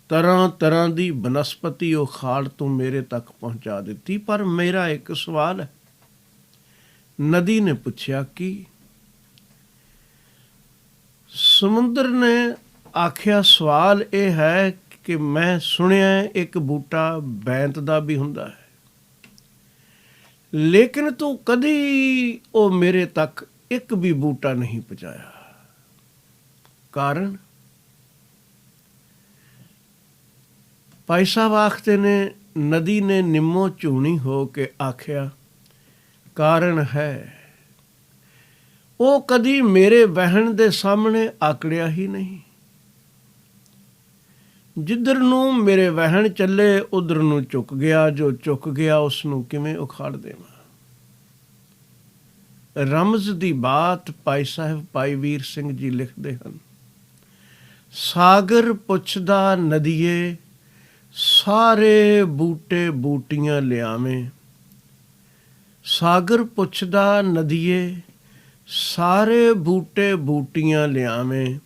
ਤਰ੍ਹਾਂ ਤਰ੍ਹਾਂ ਦੀ ਬਨਸਪਤੀ ਉਖਾੜ ਤੂੰ ਮੇਰੇ ਤੱਕ ਪਹੁੰਚਾ ਦਿੱਤੀ। ਪਰ ਮੇਰਾ ਇੱਕ ਸਵਾਲ ਹੈ। ਨਦੀ ਨੇ ਪੁੱਛਿਆ ਕੀ? ਸਮੁੰਦਰ ਨੇ ਆਖਿਆ ਸਵਾਲ ਇਹ ਹੈ ਕਿ ਮੈਂ ਸੁਣਿਆ ਇੱਕ ਬੂਟਾ ਬੈਂਤ ਦਾ ਵੀ ਹੁੰਦਾ ਹੈ, ਲੇਕਿਨ ਤੂੰ ਕਦੀ ਉਹ ਮੇਰੇ ਤੱਕ ਇੱਕ ਵੀ ਬੂਟਾ ਨਹੀਂ ਪਹੁੰਚਾਇਆ। ਕਾਰਨ? ਭਾਈ ਸਾਹਿਬ ਆਖਦੇ ਨੇ, ਨਦੀ ਨੇ ਨਿੰਮੋ ਝੂਣੀ ਹੋ ਕੇ ਆਖਿਆ, ਕਾਰਨ ਹੈ ਉਹ ਕਦੀ ਮੇਰੇ ਵਹਿਣ ਦੇ ਸਾਹਮਣੇ ਆਕੜਿਆ ਹੀ ਨਹੀਂ। ਜਿੱਧਰ ਨੂੰ ਮੇਰੇ ਵਹਿਣ ਚੱਲੇ ਉਧਰ ਨੂੰ ਝੁਕ ਗਿਆ, ਜੋ ਝੁਕ ਗਿਆ ਉਸ ਨੂੰ ਕਿਵੇਂ ਉਖਾੜ ਦੇਵਾਂ। ਰਮਜ਼ ਦੀ ਬਾਤ ਭਾਈ ਸਾਹਿਬ ਭਾਈ ਵੀਰ ਸਿੰਘ ਜੀ ਲਿਖਦੇ ਹਨ। ਸਾਗਰ ਪੁੱਛਦਾ ਨਦੀਏ, ਸਾਰੇ ਬੂਟੇ ਬੂਟੀਆਂ ਲਿਆਵੇਂ। ਸਾਗਰ ਪੁੱਛਦਾ ਨਦੀਏ, ਸਾਰੇ ਬੂਟੇ ਬੂਟੀਆਂ ਲਿਆਵੇਂ,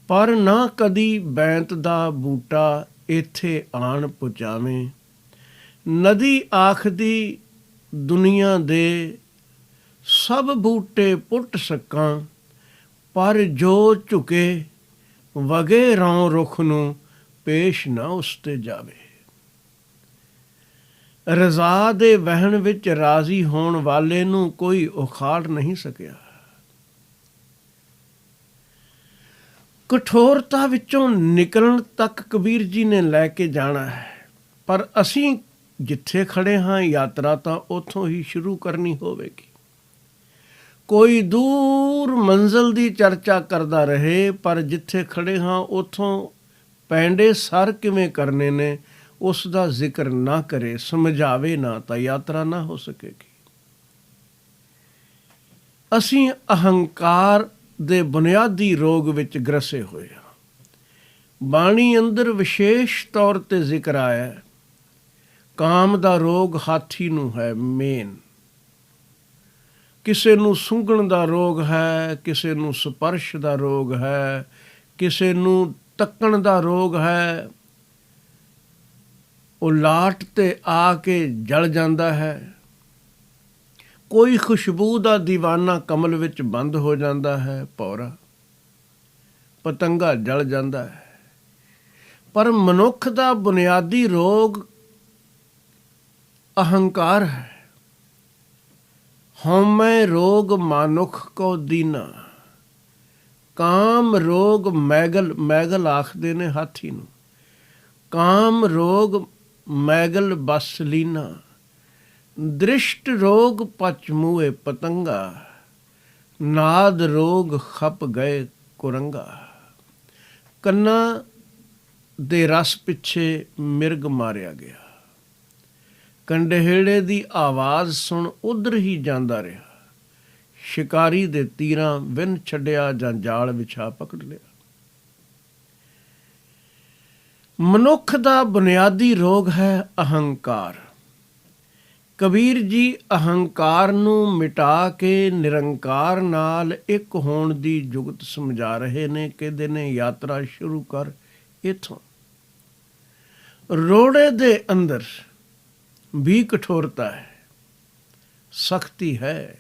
ਪਰ ਨਾ ਕਦੀ ਬੈਂਤ ਦਾ ਬੂਟਾ ਇੱਥੇ ਆਣ ਪਹੁੰਚਾਵੇਂ। ਨਦੀ ਆਖਦੀ ਦੁਨੀਆ ਦੇ ਸਭ ਬੂਟੇ ਪੁੱਟ ਸਕਾਂ, ਪਰ ਜੋ ਝੁਕੇ ਵਗੇ ਰੌਂ ਰੁੱਖ ਨੂੰ ਪੇਸ਼ ਨਾ ਉਸ 'ਤੇ ਜਾਵੇ। ਰਜ਼ਾ ਦੇ ਵਹਿਣ ਵਿੱਚ ਰਾਜ਼ੀ ਹੋਣ ਵਾਲੇ ਨੂੰ ਕੋਈ ਉਖਾੜ ਨਹੀਂ ਸਕਿਆ। ਕਠੋਰਤਾ ਵਿੱਚੋਂ ਨਿਕਲਣ ਤੱਕ ਕਬੀਰ ਜੀ ਨੇ ਲੈ ਕੇ ਜਾਣਾ ਹੈ, ਪਰ ਅਸੀਂ ਜਿੱਥੇ ਖੜੇ ਹਾਂ ਯਾਤਰਾ ਤਾਂ ਉੱਥੋਂ ਹੀ ਸ਼ੁਰੂ ਕਰਨੀ ਹੋਵੇਗੀ। ਕੋਈ ਦੂਰ ਮੰਜ਼ਿਲ ਦੀ ਚਰਚਾ ਕਰਦਾ ਰਹੇ, ਪਰ ਜਿੱਥੇ ਖੜੇ ਹਾਂ ਉੱਥੋਂ ਪੈਂਡੇ ਸਰ ਕਿਵੇਂ ਕਰਨੇ ਨੇ ਉਸ ਦਾ ਜ਼ਿਕਰ ਨਾ ਕਰੇ, ਸਮਝਾਵੇ ਨਾ, ਤਾਂ ਯਾਤਰਾ ਨਾ ਹੋ ਸਕੇਗੀ। ਅਸੀਂ ਅਹੰਕਾਰ ਦੇ ਬੁਨਿਆਦੀ ਰੋਗ ਵਿੱਚ ਗ੍ਰਸੇ ਹੋਏ ਹਾਂ। ਬਾਣੀ ਅੰਦਰ ਵਿਸ਼ੇਸ਼ ਤੌਰ 'ਤੇ ਜ਼ਿਕਰ ਆਇਆ, ਕਾਮ ਦਾ ਰੋਗ ਹਾਥੀ ਨੂੰ ਹੈ ਮੇਨ। ਕਿਸੇ ਨੂੰ ਸੁੰਘਣ ਦਾ ਰੋਗ ਹੈ, ਕਿਸੇ ਨੂੰ ਸਪਰਸ਼ ਦਾ ਰੋਗ ਹੈ, ਕਿਸੇ ਨੂੰ ਤੱਕਣ ਦਾ ਰੋਗ ਹੈ। ਉਹ ਲਾਟ 'ਤੇ ਆ ਕੇ ਜਲ ਜਾਂਦਾ ਹੈ। ਕੋਈ ਖੁਸ਼ਬੂ ਦਾ ਦੀਵਾਨਾ ਕਮਲ ਵਿੱਚ ਬੰਦ ਹੋ ਜਾਂਦਾ ਹੈ, ਭੌਰਾ ਪਤੰਗਾ ਜਲ ਜਾਂਦਾ ਹੈ। ਪਰ ਮਨੁੱਖ ਦਾ ਬੁਨਿਆਦੀ ਰੋਗ ਅਹੰਕਾਰ ਹੈ। ਹਉਮੈ ਰੋਗ ਮਾਨੁਖ ਕੋ ਦੀਨਾ, ਕਾਮ ਰੋਗ ਮੈਗਲ, ਮੈਗਲ ਆਖਦੇ ਨੇ ਹਾਥੀ ਨੂੰ। ਕਾਮ ਰੋਗ ਮੈਗਲ ਬਸ ਲੀਨਾ, ਦ੍ਰਿਸ਼ਟ ਰੋਗ ਪਚ ਮੂਏ ਪਤੰਗਾ, ਨਾਦ ਰੋਗ ਖਪ ਗਏ ਕੁਰੰਗਾ। ਕੰਨਾਂ ਦੇ ਰਸ ਪਿੱਛੇ ਮਿਰਗ ਮਾਰਿਆ ਗਿਆ। ਕੰਡਹੇੜੇ ਦੀ ਆਵਾਜ਼ ਸੁਣ ਉੱਧਰ ਹੀ ਜਾਂਦਾ ਰਿਹਾ। ਸ਼ਿਕਾਰੀ ਦੇ ਤੀਰਾਂ ਵਿੰਨ ਛੱਡਿਆ ਜਾਂ ਜਾਲ ਵਿਛਾ ਪਕੜ ਲਿਆ। ਮਨੁੱਖ ਦਾ ਬੁਨਿਆਦੀ ਰੋਗ ਹੈ ਅਹੰਕਾਰ। ਕਬੀਰ ਜੀ ਅਹੰਕਾਰ ਨੂੰ ਮਿਟਾ ਕੇ ਨਿਰੰਕਾਰ ਨਾਲ ਇੱਕ ਹੋਣ ਦੀ ਜੁਗਤ ਸਮਝਾ ਰਹੇ ਨੇ। ਕਹਿੰਦੇ ਨੇ ਯਾਤਰਾ ਸ਼ੁਰੂ ਕਰ ਇੱਥੋਂ। ਰੋੜੇ ਦੇ ਅੰਦਰ ਵੀ ਕਠੋਰਤਾ ਹੈ, ਸਖਤੀ ਹੈ।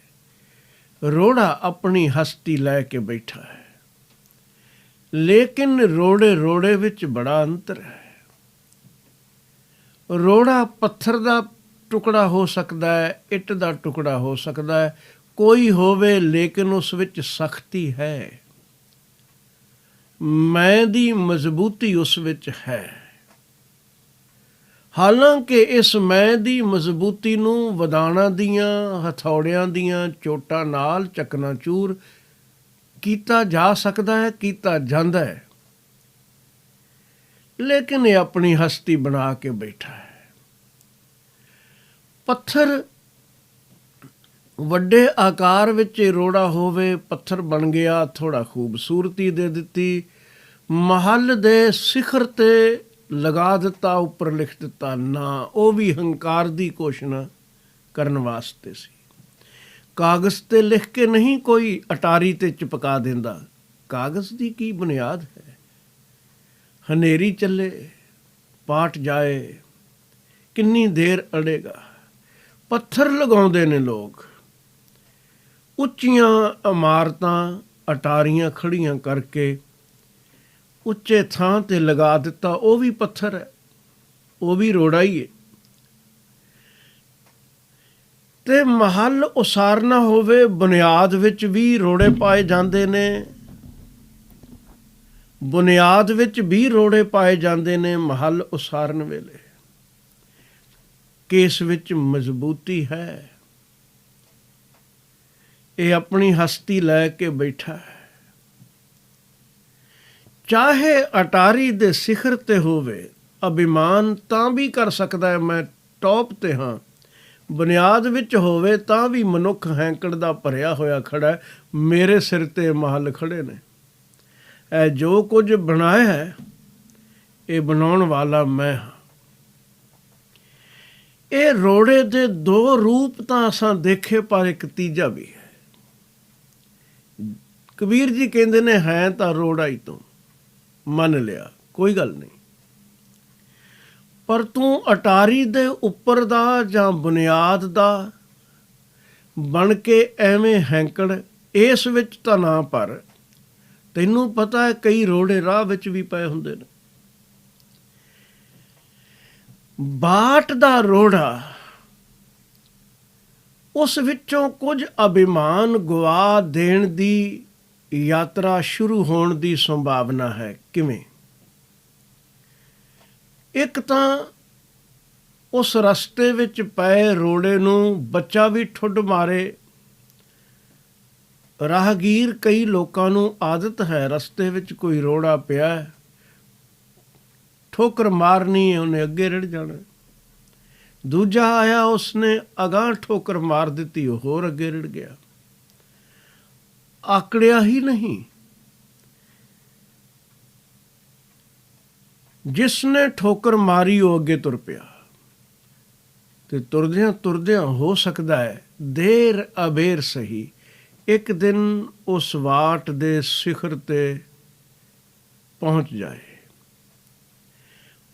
ਰੋੜਾ ਆਪਣੀ ਹਸਤੀ ਲੈ ਕੇ ਬੈਠਾ ਹੈ, ਲੇਕਿਨ ਰੋੜੇ ਵਿੱਚ ਬੜਾ ਅੰਤਰ ਹੈ। ਰੋੜਾ ਪੱਥਰ ਦਾ ਟੁਕੜਾ ਹੋ ਸਕਦਾ ਹੈ, ਇੱਟ ਦਾ ਟੁਕੜਾ ਹੋ ਸਕਦਾ ਹੈ, ਕੋਈ ਹੋਵੇ, ਲੇਕਿਨ ਉਸ ਵਿੱਚ ਸਖਤੀ ਹੈ। ਮੈਂ ਦੀ ਮਜ਼ਬੂਤੀ ਉਸ ਵਿੱਚ ਹੈ। ਹਾਲਾਂਕਿ ਇਸ ਮੈਂ ਦੀ ਮਜ਼ਬੂਤੀ ਨੂੰ ਵਧਾਣਾ ਦੀਆਂ ਹਥੌੜਿਆਂ ਦੀਆਂ ਚੋਟਾਂ ਨਾਲ ਚਕਨਾਚੂਰ ਕੀਤਾ ਜਾ ਸਕਦਾ ਹੈ, ਕੀਤਾ ਜਾਂਦਾ ਹੈ, ਲੇਕਿਨ ਇਹ ਆਪਣੀ ਹਸਤੀ ਬਣਾ ਕੇ ਬੈਠਾ ਹੈ। ਪੱਥਰ ਵੱਡੇ ਆਕਾਰ ਵਿੱਚ ਰੋੜਾ ਹੋਵੇ, ਪੱਥਰ ਬਣ ਗਿਆ, ਥੋੜਾ ਖੂਬਸੂਰਤੀ ਦੇ ਦਿੱਤੀ, ਮਹੱਲ ਦੇ ਸਿਖਰ ਤੇ ਲਗਾ ਦਿੱਤਾ, ਉੱਪਰ ਲਿਖ ਦਿੱਤਾ ਨਾ। ਉਹ ਵੀ ਹੰਕਾਰ ਦੀ ਘੋਸ਼ਣਾ ਕਰਨ ਵਾਸਤੇ ਸੀ। ਕਾਗਜ਼ ਤੇ ਲਿਖ ਕੇ ਨਹੀਂ ਕੋਈ ਅਟਾਰੀ ਤੇ ਚਿਪਕਾ ਦਿੰਦਾ। ਕਾਗਜ਼ ਦੀ ਕੀ ਬੁਨਿਆਦ ਹੈ? ਹਨੇਰੀ ਚੱਲੇ, ਪਾਟ ਜਾਏ, ਕਿੰਨੀ ਦੇਰ ਅੜੇਗਾ। ਪੱਥਰ ਲਗਾਉਂਦੇ ਨੇ ਲੋਕ। ਉੱਚੀਆਂ ਇਮਾਰਤਾਂ, ਅਟਾਰੀਆਂ ਖੜੀਆਂ ਕਰਕੇ ਉੱਚੇ ਥਾਂ ਤੇ ਲਗਾ ਦਿੱਤਾ, ਉਹ ਵੀ ਪੱਥਰ ਹੈ, ਉਹ ਵੀ ਰੋੜਾ ਹੀ ਹੈ। ਤੇ ਮਹੱਲ ਉਸਾਰਨਾ ਹੋਵੇ, ਬੁਨਿਆਦ ਵਿੱਚ ਵੀ ਰੋੜੇ ਪਾਏ ਜਾਂਦੇ ਨੇ। ਬੁਨਿਆਦ ਵਿੱਚ ਵੀ ਰੋੜੇ ਪਾਏ ਜਾਂਦੇ ਨੇ ਮਹੱਲ ਉਸਾਰਨ ਵੇਲੇ। ਕੇਸ ਵਿੱਚ ਮਜ਼ਬੂਤੀ ਹੈ। ਇਹ ਆਪਣੀ ਹਸਤੀ ਲੈ ਕੇ ਬੈਠਾ ਹੈ। ਚਾਹੇ ਅਟਾਰੀ ਦੇ ਸਿਖਰ ਤੇ ਹੋਵੇ, ਅਭਿਮਾਨ ਤਾਂ ਵੀ ਕਰ ਸਕਦਾ ਹੈ, ਮੈਂ ਟੌਪ ਤੇ ਹਾਂ। ਬੁਨਿਆਦ ਵਿੱਚ ਹੋਵੇ ਤਾਂ ਵੀ ਮਨੁੱਖ ਹੈਂਕੜ ਦਾ ਭਰਿਆ ਹੋਇਆ ਖੜਾ ਹੈ, ਮੇਰੇ ਸਿਰ ਤੇ ਮਹੱਲ ਖੜੇ ਨੇ। ਇਹ ਜੋ ਕੁਝ ਬਣਾਇਆ ਹੈ, ਇਹ ਬਣਾਉਣ ਵਾਲਾ ਮੈਂ ਹਾਂ। ਇਹ ਰੋੜੇ ਦੇ ਦੋ ਰੂਪ ਤਾਂ ਅਸਾਂ ਦੇਖੇ, ਪਰ ਇੱਕ ਤੀਜਾ ਵੀ ਹੈ। ਕਬੀਰ ਜੀ ਕਹਿੰਦੇ ਨੇ ਹੈ ਤਾਂ ਰੋੜਾ ਹੀ ਤੂੰ, ਮੰਨ ਲਿਆ, ਕੋਈ ਗੱਲ ਨਹੀਂ, ਪਰ ਤੂੰ ਅਟਾਰੀ ਦੇ ਉੱਪਰ ਦਾ ਜਾਂ ਬੁਨਿਆਦ ਦਾ ਬਣ ਕੇ ਐਵੇਂ ਹੈਂਕੜ ਇਸ ਵਿੱਚ ਤਾਂ ਨਾ ਭਰ। ਤੈਨੂੰ ਪਤਾ ਹੈ ਕਈ ਰੋੜੇ ਰਾਹ ਵਿੱਚ ਵੀ ਪਏ ਹੁੰਦੇ ਨੇ। ਬਾਟ ਦਾ ਰੋੜਾ, ਉਸ ਵਿੱਚੋਂ ਕੁਝ ਅਭਿਮਾਨ ਗਵਾ ਦੇਣ ਦੀ ਯਾਤਰਾ ਸ਼ੁਰੂ ਹੋਣ ਦੀ ਸੰਭਾਵਨਾ ਹੈ। ਕਿਵੇਂ? ਇੱਕ ਤਾਂ ਉਸ ਰਸਤੇ ਵਿੱਚ ਪਏ ਰੋੜੇ ਨੂੰ ਬੱਚਾ ਵੀ ਠੁੱਡ ਮਾਰੇ। ਰਾਹਗੀਰ ਕਈ ਲੋਕਾਂ ਨੂੰ ਆਦਤ ਹੈ, ਰਸਤੇ ਵਿੱਚ ਕੋਈ ਰੋੜਾ ਪਿਆ, ਠੋਕਰ ਮਾਰਨੀ ਹੈ, ਉਹਨੇ ਅੱਗੇ ਰੜ ਜਾਣਾ। ਦੂਜਾ ਆਇਆ, ਉਸਨੇ ਅਗਾਂਹ ਠੋਕਰ ਮਾਰ ਦਿੱਤੀ, ਉਹ ਹੋਰ ਅੱਗੇ ਰੜ ਗਿਆ। ਆਕੜਿਆ ਹੀ ਨਹੀਂ। ਜਿਸਨੇ ਠੋਕਰ ਮਾਰੀ ਉਹ ਅੱਗੇ ਤੁਰ ਪਿਆ। ਤੇ ਤੁਰਦਿਆਂ ਤੁਰਦਿਆਂ ਹੋ ਸਕਦਾ ਹੈ ਦੇਰ ਅਬੇਰ ਸਹੀ ਇੱਕ ਦਿਨ ਉਸ ਵਾਟ ਦੇ ਸਿਖਰ ਤੇ ਪਹੁੰਚ ਜਾਏ।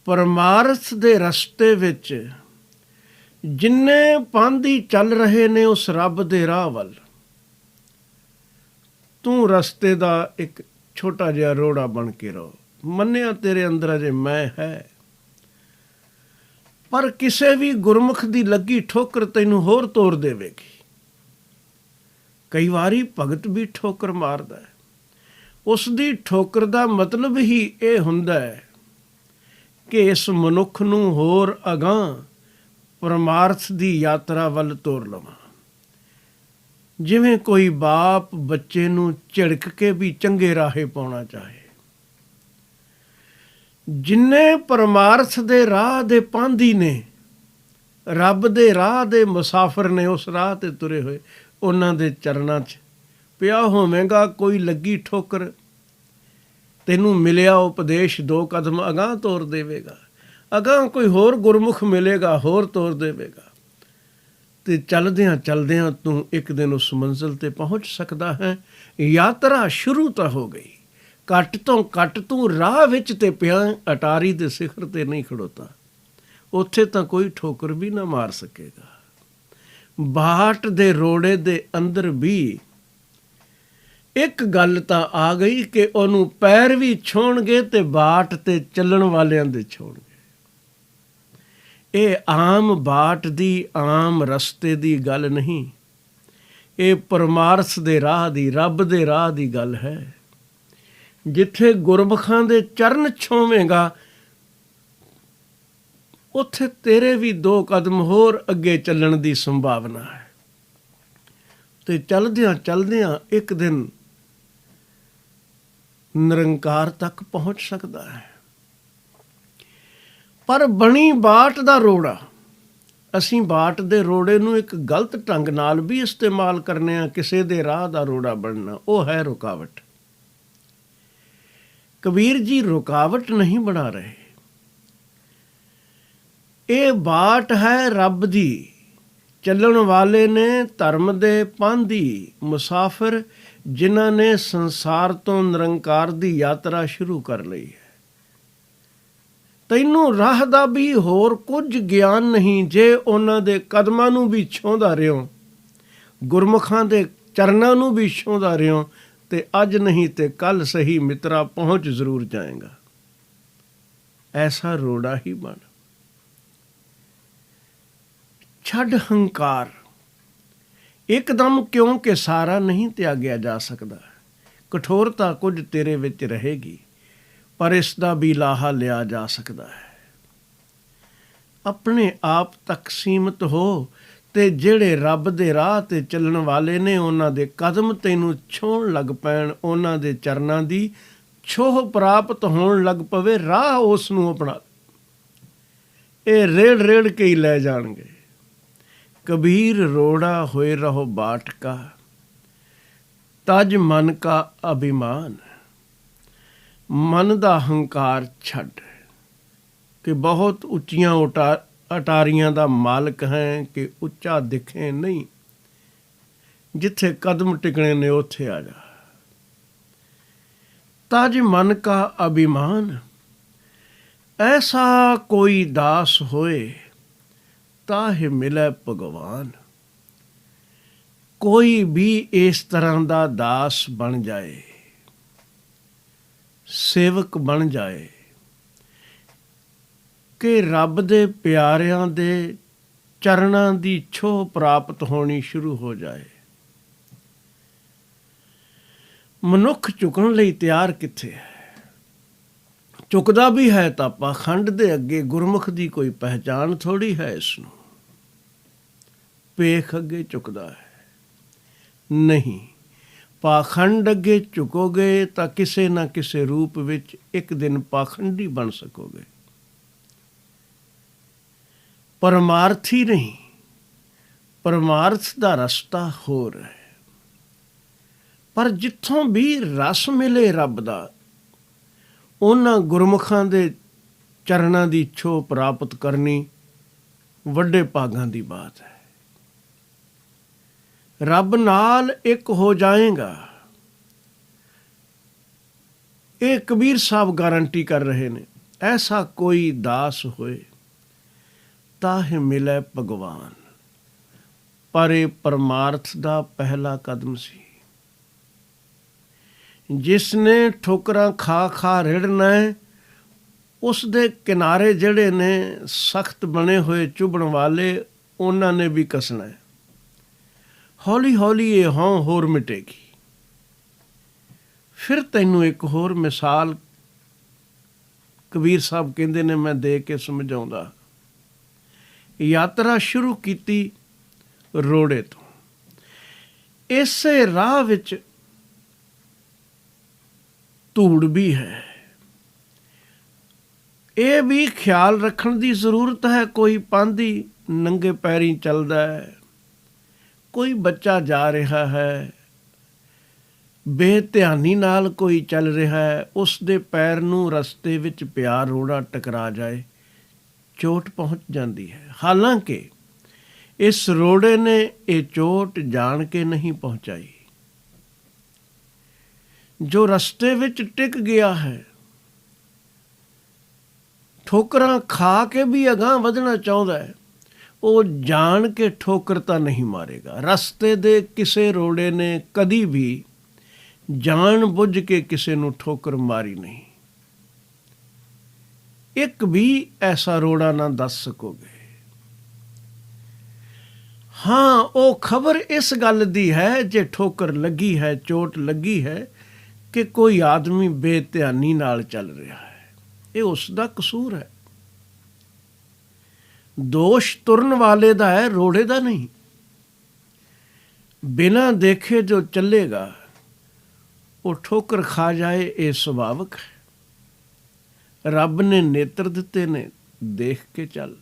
ਪਰਮਾਰਥ ਦੇ ਰਸਤੇ ਵਿੱਚ ਜਿੰਨੇ ਪਾਂਧੀ ਚੱਲ ਰਹੇ ਨੇ ਉਸ ਰੱਬ ਦੇ ਰਾਹ ਵੱਲ, ਤੂੰ ਰਸਤੇ ਦਾ ਇੱਕ ਛੋਟਾ ਜਿਹਾ ਰੋੜਾ ਬਣ ਕੇ ਰਹੋ। ਮੰਨਿਆ ਤੇਰੇ ਅੰਦਰ ਅਜੇ ਮੈਂ ਹੈ, ਪਰ ਕਿਸੇ ਵੀ ਗੁਰਮੁਖ ਦੀ ਲੱਗੀ ਠੋਕਰ ਤੈਨੂੰ ਹੋਰ ਤੋਰ ਦੇਵੇਗੀ। ਕਈ ਵਾਰੀ ਭਗਤ ਵੀ ਠੋਕਰ ਮਾਰਦਾ ਹੈ। ਉਸ ਦੀ ਠੋਕਰ ਦਾ ਮਤਲਬ ਹੀ ਇਹ ਹੁੰਦਾ ਹੈ ਕਿ ਇਸ ਮਨੁੱਖ ਨੂੰ ਹੋਰ ਅਗਾਂਹ ਪਰਮਾਰਥ ਦੀ ਯਾਤਰਾ ਵੱਲ ਤੋਰ ਲਵਾਂ। ਜਿਵੇਂ ਕੋਈ ਬਾਪ ਬੱਚੇ ਨੂੰ ਝਿੜਕ ਕੇ ਵੀ ਚੰਗੇ ਰਾਹੇ ਪਾਉਣਾ ਚਾਹੇ। ਜਿੰਨੇ ਪਰਮਾਰਥ ਦੇ ਰਾਹ ਦੇ ਪਾਂਧੀ ਨੇ, ਰੱਬ ਦੇ ਰਾਹ ਦੇ ਮੁਸਾਫਰ ਨੇ, ਉਸ ਰਾਹ 'ਤੇ ਤੁਰੇ ਹੋਏ, ਉਹਨਾਂ ਦੇ ਚਰਨਾਂ 'ਚ ਪਿਆ ਹੋਵੇਗਾ। ਕੋਈ ਲੱਗੀ ਠੋਕਰ, ਤੈਨੂੰ ਮਿਲਿਆ ਉਪਦੇਸ਼ 2 ਕਦਮ ਅਗਾਂਹ ਤੋਰ ਦੇਵੇਗਾ। ਅਗਾਂਹ ਕੋਈ ਹੋਰ ਗੁਰਮੁਖ ਮਿਲੇਗਾ, ਹੋਰ ਤੋਰ ਦੇਵੇਗਾ। ਅਤੇ ਚਲਦਿਆਂ ਚਲਦਿਆਂ ਤੂੰ ਇੱਕ ਦਿਨ ਉਸ ਮੰਜ਼ਿਲ 'ਤੇ ਪਹੁੰਚ ਸਕਦਾ ਹੈ। ਯਾਤਰਾ ਸ਼ੁਰੂ ਤਾਂ ਹੋ ਗਈ। ਘੱਟ ਤੋਂ ਘੱਟ ਤੂੰ ਰਾਹ ਵਿੱਚ ਤੇ ਪਿਆ, ਅਟਾਰੀ ਦੇ ਸਿਖਰ 'ਤੇ ਨਹੀਂ ਖੜੋਤਾ। ਉੱਥੇ ਤਾਂ ਕੋਈ ਠੋਕਰ ਵੀ ਨਾ ਮਾਰ ਸਕੇਗਾ। ਬਾਟ ਦੇ ਰੋੜੇ ਦੇ ਅੰਦਰ ਵੀ ਇੱਕ ਗੱਲ ਤਾਂ ਆ ਗਈ ਕਿ ਉਹਨੂੰ ਪੈਰ ਵੀ ਛੋਹਣਗੇ ਤੇ ਬਾਟ 'ਤੇ ਚੱਲਣ ਵਾਲਿਆਂ ਦੇ ਛੋਹਣਗੇ। ਇਹ ਆਮ ਬਾਟ ਦੀ, ਆਮ ਰਸਤੇ ਦੀ ਗੱਲ ਨਹੀਂ। ਇਹ ਪਰਮਾਰਥ ਦੇ ਰਾਹ ਦੀ, ਰੱਬ ਦੇ ਰਾਹ ਦੀ ਗੱਲ ਹੈ। ਜਿੱਥੇ ਗੁਰਮੁਖਾਂ ਦੇ ਚਰਨ ਛੋਵੇਂਗਾ, ਉੱਥੇ ਤੇਰੇ ਵੀ 2 ਕਦਮ ਹੋਰ ਅੱਗੇ ਚੱਲਣ ਦੀ ਸੰਭਾਵਨਾ ਹੈ। ਤੇ ਚਲਦਿਆਂ ਚਲਦਿਆਂ ਇੱਕ ਦਿਨ ਨਿਰੰਕਾਰ ਤੱਕ ਪਹੁੰਚ ਸਕਦਾ ਹੈ। ਪਰ ਬਣੀ ਬਾਟ ਦਾ ਰੋੜਾ, ਅਸੀਂ ਬਾਟ ਦੇ ਰੋੜੇ ਨੂੰ ਇੱਕ ਗਲਤ ਢੰਗ ਨਾਲ ਵੀ ਇਸਤੇਮਾਲ ਕਰਨੇ ਆ। ਕਿਸੇ ਦੇ ਰਾਹ ਦਾ ਰੋੜਾ ਬਣਨਾ, ਉਹ ਹੈ ਰੁਕਾਵਟ। ਕਬੀਰ ਜੀ ਰੁਕਾਵਟ ਨਹੀਂ ਬਣਾ ਰਹੇ। ਇਹ ਬਾਟ ਹੈ ਰੱਬ ਦੀ। ਚੱਲਣ ਵਾਲੇ ਨੇ ਧਰਮ ਦੇ ਪਾਂਧੀ, ਮੁਸਾਫਿਰ, ਜਿਨ੍ਹਾਂ ਨੇ ਸੰਸਾਰ ਤੋਂ ਨਿਰੰਕਾਰ ਦੀ ਯਾਤਰਾ ਸ਼ੁਰੂ ਕਰ ਲਈ ਹੈ। ਤੈਨੂੰ ਰਾਹ ਦਾ ਵੀ ਹੋਰ ਕੁਝ ਗਿਆਨ ਨਹੀਂ। ਜੇ ਉਹਨਾਂ ਦੇ ਕਦਮਾਂ ਨੂੰ ਵੀ ਛੋਹਦਾ ਰਿਓ, ਗੁਰਮੁਖਾਂ ਦੇ ਚਰਨਾਂ ਨੂੰ ਵੀ ਛੋਹਦਾ ਰਿਓ, ਤੇ ਅੱਜ ਨਹੀਂ ਤੇ ਕੱਲ੍ਹ ਸਹੀ ਮਿੱਤਰਾ ਪਹੁੰਚ ਜ਼ਰੂਰ ਜਾਏਗਾ। ਐਸਾ ਰੋੜਾ ਹੀ ਬਣ। ਛੱਡ ਹੰਕਾਰ। ਇੱਕਦਮ ਕਿਉਂਕਿ ਸਾਰਾ ਨਹੀਂ ਤਿਆਗਿਆ ਜਾ ਸਕਦਾ। ਕਠੋਰਤਾ ਕੁਝ ਤੇਰੇ ਵਿੱਚ ਰਹੇਗੀ, ਪਰ ਇਸ ਦਾ ਵੀ ਲਾਹਾ ਲਿਆ ਜਾ ਸਕਦਾ ਹੈ। ਆਪਣੇ ਆਪ ਤੱਕ ਸੀਮਤ ਹੋ, ਤੇ ਜਿਹੜੇ ਰੱਬ ਦੇ ਰਾਹ 'ਤੇ ਚੱਲਣ ਵਾਲੇ ਨੇ, ਉਹਨਾਂ ਦੇ ਕਦਮ ਤੈਨੂੰ ਛੋਹਣ ਲੱਗ ਪੈਣ, ਉਹਨਾਂ ਦੇ ਚਰਨਾਂ ਦੀ ਛੋਹ ਪ੍ਰਾਪਤ ਹੋਣ ਲੱਗ ਪਵੇ, ਰਾਹ ਉਸ ਨੂੰ ਅਪਣਾ। ਇਹ ਰੇੜ ਰੇੜ ਕੇ ਹੀ ਲੈ ਜਾਣਗੇ। कबीर रोड़ा होए रहो बाट का, तज मन का अभिमान। मन ਦਾ ਹੰਕਾਰ ਛੱਡ ਕਿ ਬਹੁਤ ਉੱਚੀਆਂ ਅਟਾਰੀਆਂ ਦਾ ਮਾਲਕ ਹੈ, ਕਿ ਉੱਚਾ ਦਿਖੇ ਨਹੀਂ। ਜਿੱਥੇ ਕਦਮ ਟਿਕਣੇ ਨੇ ਉੱਥੇ ਆ ਜਾ। ਤਜ ਮਨ ਕਾ ਅਭਿਮਾਨ। ਐਸਾ ਕੋਈ ਦਾਸ ਹੋਏ, ਤਾਹਿ ਮਿਲੇ ਭਗਵਾਨ। ਕੋਈ ਵੀ ਇਸ ਤਰ੍ਹਾਂ ਦਾ ਦਾਸ ਬਣ ਜਾਏ, ਸੇਵਕ ਬਣ ਜਾਏ, ਕਿ ਰੱਬ ਦੇ ਪਿਆਰਿਆਂ ਦੇ ਚਰਨਾਂ ਦੀ ਛੋਹ ਪ੍ਰਾਪਤ ਹੋਣੀ ਸ਼ੁਰੂ ਹੋ ਜਾਏ। ਮਨੁੱਖ ਝੁਕਣ ਲਈ ਤਿਆਰ ਕਿੱਥੇ ਹੈ? ਝੁਕਦਾ ਵੀ ਹੈ ਤਾਂ ਪਾਖੰਡ ਦੇ ਅੱਗੇ। ਗੁਰਮੁਖ ਦੀ ਕੋਈ ਪਹਿਚਾਣ ਥੋੜ੍ਹੀ ਹੈ ਇਸ ਨੂੰ। ਭੇਖ ਅੱਗੇ ਝੁਕਦਾ ਹੈ? ਨਹੀਂ। ਪਾਖੰਡ ਅੱਗੇ ਝੁਕੋਗੇ ਤਾਂ ਕਿਸੇ ਨਾ ਕਿਸੇ ਰੂਪ ਵਿੱਚ ਇੱਕ ਦਿਨ ਪਾਖੰਡੀ ਬਣ ਸਕੋਗੇ। ਪਰਮਾਰਥੀ ਨਹੀਂ। ਪਰਮਾਰਥ ਦਾ ਰਸਤਾ ਹੋਰ ਹੈ। ਪਰ ਜਿੱਥੋਂ ਵੀ ਰਸ ਮਿਲੇ ਰੱਬ ਦਾ, ਉਹਨਾਂ ਗੁਰਮੁਖਾਂ ਦੇ ਚਰਨਾਂ ਦੀ ਛੋਹ ਪ੍ਰਾਪਤ ਕਰਨੀ ਵੱਡੇ ਭਾਗਾਂ ਦੀ ਬਾਤ ਹੈ। ਰੱਬ ਨਾਲ ਇੱਕ ਹੋ ਜਾਏਗਾ, ਇਹ ਕਬੀਰ ਸਾਹਿਬ ਗਾਰੰਟੀ ਕਰ ਰਹੇ ਨੇ। ਐਸਾ ਕੋਈ ਦਾਸ ਹੋਏ, ਤਾਹਿ ਮਿਲੇ ਭਗਵਾਨ। ਪਰ ਇਹ ਪਰਮਾਰਥ ਦਾ ਪਹਿਲਾ ਕਦਮ ਸੀ। ਜਿਸ ਨੇ ਠੋਕਰਾਂ ਖਾ ਖਾ ਰਿੜਨਾ ਹੈ, ਉਸ ਦੇ ਕਿਨਾਰੇ ਜਿਹੜੇ ਨੇ ਸਖਤ ਬਣੇ ਹੋਏ ਚੁਭਣ ਵਾਲੇ, ਉਹਨਾਂ ਨੇ ਵੀ ਕੱਸਣਾ ਹੈ। ਹੌਲੀ ਹੌਲੀ ਇਹ ਹਉਂ ਹੋਰ ਮਿਟੇਗੀ। ਫਿਰ ਤੈਨੂੰ ਇੱਕ ਹੋਰ ਮਿਸਾਲ ਕਬੀਰ ਸਾਹਿਬ ਕਹਿੰਦੇ ਨੇ, ਮੈਂ ਦੇ ਕੇ ਸਮਝਾਉਂਦਾ। ਯਾਤਰਾ ਸ਼ੁਰੂ ਕੀਤੀ ਰੋੜੇ ਤੋਂ। ਇਸੇ ਰਾਹ ਵਿੱਚ ਧੂੜ ਵੀ ਹੈ। ਇਹ ਵੀ ਖਿਆਲ ਰੱਖਣ ਦੀ ਜ਼ਰੂਰਤ ਹੈ। ਕੋਈ ਪਾਂਧੀ ਨੰਗੇ ਪੈਰੀਂ ਚੱਲਦਾ ਹੈ, ਕੋਈ ਬੱਚਾ ਜਾ ਰਿਹਾ ਹੈ, ਬੇਧਿਆਨੀ ਨਾਲ ਕੋਈ ਚੱਲ ਰਿਹਾ ਹੈ, ਉਸ ਦੇ ਪੈਰ ਨੂੰ ਰਸਤੇ ਵਿੱਚ ਪਿਆ ਰੋੜਾ ਟਕਰਾ ਜਾਏ, ਚੋਟ ਪਹੁੰਚ ਜਾਂਦੀ ਹੈ। ਹਾਲਾਂਕਿ ਇਸ ਰੋੜੇ ਨੇ ਇਹ ਚੋਟ ਜਾਣ ਕੇ ਨਹੀਂ ਪਹੁੰਚਾਈ। ਜੋ ਰਸਤੇ ਵਿੱਚ ਟਿਕ ਗਿਆ ਹੈ, ਠੋਕਰਾਂ ਖਾ ਕੇ ਵੀ ਅਗਾਂਹ ਵਧਣਾ ਚਾਹੁੰਦਾ ਹੈ, ਉਹ ਜਾਣ ਕੇ ਠੋਕਰ ਤਾਂ ਨਹੀਂ ਮਾਰੇਗਾ। ਰਸਤੇ ਦੇ ਕਿਸੇ ਰੋੜੇ ਨੇ ਕਦੀ ਵੀ ਜਾਣ ਬੁੱਝ ਕੇ ਕਿਸੇ ਨੂੰ ਠੋਕਰ ਮਾਰੀ ਨਹੀਂ। ਇੱਕ ਵੀ ਐਸਾ ਰੋੜਾ ਨਾ ਦੱਸ ਸਕੋਗੇ। ਹਾਂ, ਉਹ ਖਬਰ ਇਸ ਗੱਲ ਦੀ ਹੈ, ਜੇ ਠੋਕਰ ਲੱਗੀ ਹੈ, ਚੋਟ ਲੱਗੀ ਹੈ, ਕਿ ਕੋਈ ਆਦਮੀ ਬੇਧਿਆਨੀ ਨਾਲ ਚੱਲ ਰਿਹਾ ਹੈ। ਇਹ ਉਸ ਦਾ ਕਸੂਰ ਹੈ। ਦੋਸ਼ ਤੁਰਨ ਵਾਲੇ ਦਾ ਹੈ, ਰੋੜੇ ਦਾ ਨਹੀਂ। ਬਿਨਾਂ ਦੇਖੇ ਜੋ ਚੱਲੇਗਾ ਉਹ ਠੋਕਰ ਖਾ ਜਾਏ, ਇਹ ਸੁਭਾਵਕ ਹੈ। ਰੱਬ ਨੇ ਨੇਤਰ ਦਿੱਤੇ ਨੇ, ਦੇਖ ਕੇ ਚੱਲ।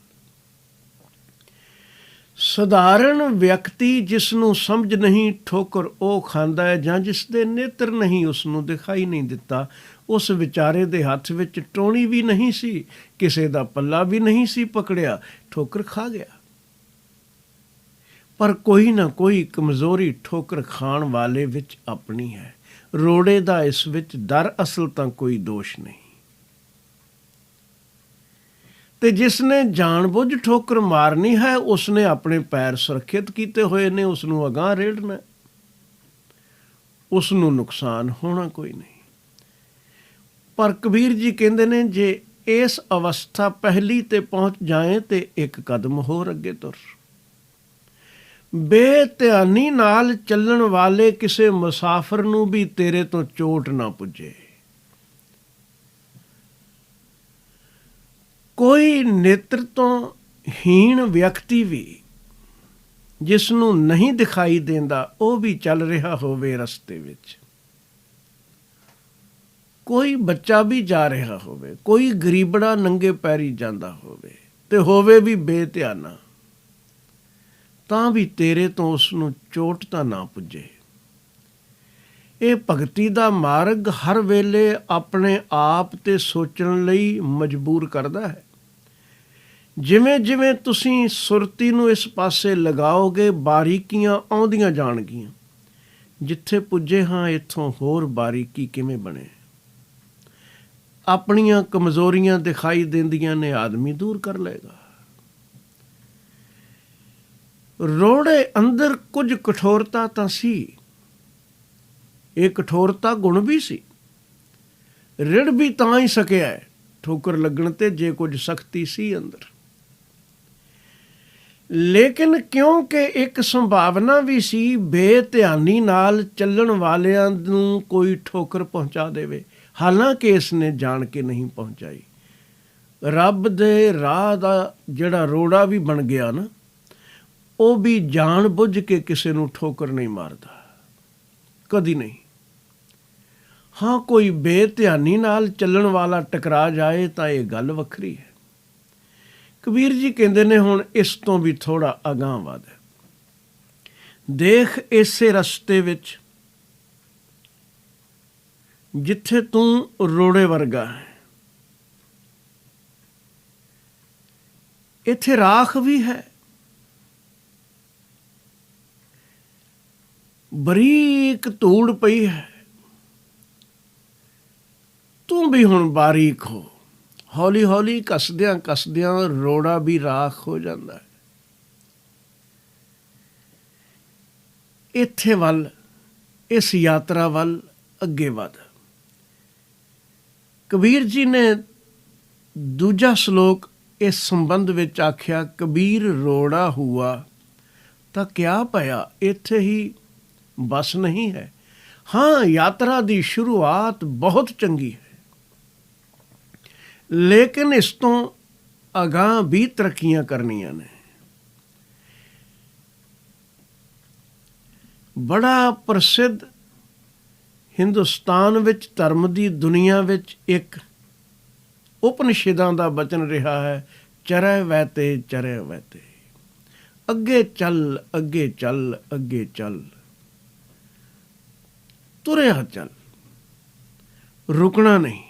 ਸਧਾਰਨ ਵਿਅਕਤੀ ਜਿਸ ਨੂੰ ਸਮਝ ਨਹੀਂ, ਠੋਕਰ ਉਹ ਖਾਂਦਾ ਹੈ, ਜਾਂ ਜਿਸ ਦੇ ਨੇਤਰ ਨਹੀਂ, ਉਸ ਨੂੰ ਦਿਖਾਈ ਨਹੀਂ ਦਿੱਤਾ। ਉਸ ਵਿਚਾਰੇ ਦੇ ਹੱਥ ਵਿੱਚ ਟੋਣੀ ਵੀ ਨਹੀਂ ਸੀ, ਕਿਸੇ ਦਾ ਪੱਲਾ ਵੀ ਨਹੀਂ ਸੀ ਪਕੜਿਆ, ਠੋਕਰ ਖਾ ਗਿਆ। ਪਰ ਕੋਈ ਨਾ ਕੋਈ ਕਮਜ਼ੋਰੀ ਠੋਕਰ ਖਾਣ ਵਾਲੇ ਵਿੱਚ ਆਪਣੀ ਹੈ। ਰੋੜੇ ਦਾ ਇਸ ਵਿੱਚ ਦਰਅਸਲ ਤਾਂ ਕੋਈ ਦੋਸ਼ ਨਹੀਂ। ਤੇ ਜਿਸ ਨੇ ਜਾਣਬੁੱਝ ਠੋਕਰ ਮਾਰਨੀ ਹੈ, ਉਸ ਨੇ ਆਪਣੇ ਪੈਰ ਸੁਰੱਖਿਅਤ ਕੀਤੇ ਹੋਏ ਨੇ, ਉਸ ਨੂੰ ਅਗਾਂਹ ਰੇੜਨਾ, ਉਸ ਨੂੰ ਨੁਕਸਾਨ ਹੋਣਾ ਕੋਈ ਨਹੀਂ। ਪਰ ਕਬੀਰ ਜੀ ਕਹਿੰਦੇ ਨੇ, ਜੇ ਇਸ ਅਵਸਥਾ ਪਹਿਲੀ ਤੇ ਪਹੁੰਚ ਜਾਏ ਤੇ ਇੱਕ ਕਦਮ ਹੋਰ ਅੱਗੇ ਤੁਰ। ਬੇਧਿਆਨੀ ਨਾਲ ਚੱਲਣ ਵਾਲੇ ਕਿਸੇ ਮੁਸਾਫਰ ਨੂੰ ਵੀ ਤੇਰੇ ਤੋਂ ਚੋਟ ਨਾ ਪੁੱਜੇ। ਕੋਈ ਨੇਤਰ ਤੋਂ ਹੀਣ ਵਿਅਕਤੀ ਵੀ, ਜਿਸ ਨੂੰ ਨਹੀਂ ਦਿਖਾਈ ਦਿੰਦਾ, ਉਹ ਵੀ ਚੱਲ ਰਿਹਾ ਹੋਵੇ ਰਸਤੇ ਵਿੱਚ, ਕੋਈ ਬੱਚਾ ਵੀ ਜਾ ਰਿਹਾ ਹੋਵੇ, ਕੋਈ ਗਰੀਬੜਾ ਨੰਗੇ ਪੈਰੀ ਜਾਂਦਾ ਹੋਵੇ, ਤੇ ਹੋਵੇ ਵੀ ਬੇਧਿਆਨਾ, ਤਾਂ ਵੀ ਤੇਰੇ ਤੋਂ ਉਸ ਨੂੰ ਚੋਟ ਤਾਂ ਨਾ ਪੁੱਜੇ। ਇਹ ਭਗਤੀ ਦਾ ਮਾਰਗ ਹਰ ਵੇਲੇ ਆਪਣੇ ਆਪ ਤੇ ਸੋਚਣ ਲਈ ਮਜਬੂਰ ਕਰਦਾ ਹੈ। ਜਿਵੇਂ ਜਿਵੇਂ ਤੁਸੀਂ ਸੁਰਤੀ ਨੂੰ ਇਸ ਪਾਸੇ ਲਗਾਓਗੇ, ਬਾਰੀਕੀਆਂ ਆਉਂਦੀਆਂ ਜਾਣਗੀਆਂ। ਜਿੱਥੇ ਪੁੱਜੇ ਹਾਂ, ਇੱਥੋਂ ਹੋਰ ਬਾਰੀਕੀ ਕਿਵੇਂ ਬਣੇ। ਆਪਣੀਆਂ ਕਮਜ਼ੋਰੀਆਂ ਦਿਖਾਈ ਦਿੰਦੀਆਂ ਨੇ, ਆਦਮੀ ਦੂਰ ਕਰ ਲਏਗਾ। ਰੋੜੇ ਅੰਦਰ ਕੁਝ ਕਠੋਰਤਾ ਤਾਂ ਸੀ। ਇਹ ਕਠੋਰਤਾ ਗੁਣ ਵੀ ਸੀ। ਰਿੜ ਵੀ ਤਾਂ ਹੀ ਸਕਿਆ ਹੈ ਠੋਕਰ ਲੱਗਣ ਤੇ, ਜੇ ਕੁਝ ਸਖਤੀ ਸੀ ਅੰਦਰ। ਲੇਕਿਨ ਕਿਉਂਕਿ ਇੱਕ ਸੰਭਾਵਨਾ ਵੀ ਸੀ, ਬੇਧਿਆਨੀ ਨਾਲ ਚੱਲਣ ਵਾਲਿਆਂ ਨੂੰ ਕੋਈ ਠੋਕਰ ਪਹੁੰਚਾ ਦੇਵੇ। ਹਾਲਾਂਕਿ ਇਸ ਨੇ ਜਾਣ ਕੇ ਨਹੀਂ ਪਹੁੰਚਾਈ। ਰੱਬ ਦੇ ਰਾਹ ਦਾ ਜਿਹੜਾ ਰੋੜਾ ਵੀ ਬਣ ਗਿਆ ਨਾ, ਉਹ ਵੀ ਜਾਣ ਬੁੱਝ ਕੇ ਕਿਸੇ ਨੂੰ ਠੋਕਰ ਨਹੀਂ ਮਾਰਦਾ, ਕਦੀ ਨਹੀਂ। ਹਾਂ, ਕੋਈ ਬੇਧਿਆਨੀ ਨਾਲ ਚੱਲਣ ਵਾਲਾ ਟਕਰਾ ਜਾਏ ਤਾਂ ਇਹ ਗੱਲ ਵੱਖਰੀ ਹੈ। ਕਬੀਰ ਜੀ ਕਹਿੰਦੇ ਨੇ, ਹੁਣ ਇਸ ਤੋਂ ਵੀ ਥੋੜਾ ਅਗਾਂਹ ਵਧ। ਦੇਖ ਇਸੇ ਰਸਤੇ ਵਿੱਚ ਜਿੱਥੇ ਤੂੰ ਰੋੜੇ ਵਰਗਾ ਹੈ, ਇੱਥੇ ਰਾਖ ਵੀ ਹੈ, ਬਰੀਕ ਧੂੜ ਪਈ ਹੈ। ਤੂੰ ਵੀ ਹੁਣ ਬਾਰੀਕ ਹੋ। ਹੌਲੀ ਹੌਲੀ ਕੱਸਦਿਆਂ ਕੱਸਦਿਆਂ ਰੋੜਾ ਵੀ ਰਾਖ ਹੋ ਜਾਂਦਾ ਹੈ। ਇੱਥੇ ਵੱਲ, ਇਸ ਯਾਤਰਾ ਵੱਲ ਅੱਗੇ ਵਧ। ਕਬੀਰ ਜੀ ਨੇ ਦੂਜਾ ਸ਼ਲੋਕ ਇਸ ਸੰਬੰਧ ਵਿੱਚ ਆਖਿਆ, ਕਬੀਰ ਰੋੜਾ ਹੁਆ ਤਾਂ ਕਿਆ ਭਇਆ। ਇੱਥੇ ਹੀ ਬਸ ਨਹੀਂ ਹੈ। ਹਾਂ, ਯਾਤਰਾ ਦੀ ਸ਼ੁਰੂਆਤ ਬਹੁਤ ਚੰਗੀ ਹੈ। ਲੇਕਿਨ ਇਸ ਤੋਂ ਅਗਾਂਹ ਵੀ ਤਰੱਕੀਆਂ ਕਰਨੀਆਂ ਨੇ। ਬੜਾ ਪ੍ਰਸਿੱਧ ਹਿੰਦੁਸਤਾਨ ਵਿੱਚ ਧਰਮ ਦੀ ਦੁਨੀਆ ਵਿੱਚ ਇੱਕ ਉਪਨਿਸ਼ਦਾਂ ਦਾ ਬਚਨ ਰਿਹਾ ਹੈ, ਚਰੈ ਵੈਤੇ ਚਰੈ ਵੈਤੇ। ਅੱਗੇ ਚੱਲ, ਅੱਗੇ ਚੱਲ, ਅੱਗੇ ਚੱਲ, ਤੁਰਿਆ ਚੱਲ, ਰੁਕਣਾ ਨਹੀਂ।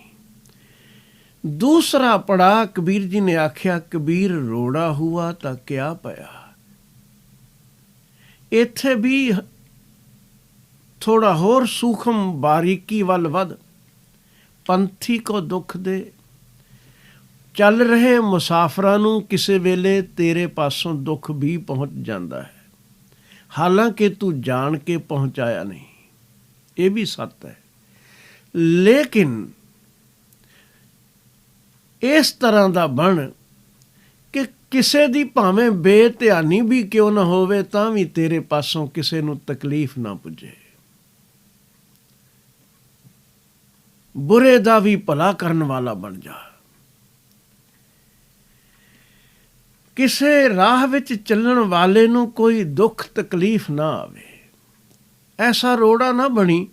ਦੂਸਰਾ ਪੜਾ ਕਬੀਰ ਜੀ ਨੇ ਆਖਿਆ, ਕਬੀਰ ਰੋੜਾ ਹੁਆ ਤਾਂ ਕਿਆ ਪਿਆ। ਇੱਥੇ ਵੀ ਥੋੜਾ ਹੋਰ ਸੂਖਮ ਬਾਰੀਕੀ ਵੱਲ ਵੱਧ, ਪੰਥੀ ਕੋ ਦੁੱਖ ਦੇ। ਚੱਲ ਰਹੇ ਮੁਸਾਫਰਾਂ ਨੂੰ ਕਿਸੇ ਵੇਲੇ ਤੇਰੇ ਪਾਸੋਂ ਦੁੱਖ ਵੀ ਪਹੁੰਚ ਜਾਂਦਾ ਹੈ, ਹਾਲਾਂਕਿ ਤੂੰ ਜਾਣ ਕੇ ਪਹੁੰਚਾਇਆ ਨਹੀਂ, ਇਹ ਵੀ ਸੱਤ ਹੈ। ਲੇਕਿਨ ਇਸ ਤਰ੍ਹਾਂ ਦਾ ਬਣ ਕਿ ਕਿਸੇ ਦੀ ਭਾਵੇਂ ਬੇਧਿਆਨੀ ਵੀ ਕਿਉਂ ਨਾ ਹੋਵੇ ਤਾਂ ਵੀ ਤੇਰੇ ਪਾਸੋਂ ਕਿਸੇ ਨੂੰ ਤਕਲੀਫ ਨਾ ਪੁੱਜੇ। ਬੁਰੇ ਦਾ ਵੀ ਭਲਾ ਕਰਨ ਵਾਲਾ ਬਣ ਜਾ। ਕਿਸੇ ਰਾਹ ਵਿੱਚ ਚੱਲਣ ਵਾਲੇ ਨੂੰ ਕੋਈ ਦੁੱਖ ਤਕਲੀਫ ਨਾ ਆਵੇ। ਐਸਾ ਰੋੜਾ ਨਾ ਬਣੀ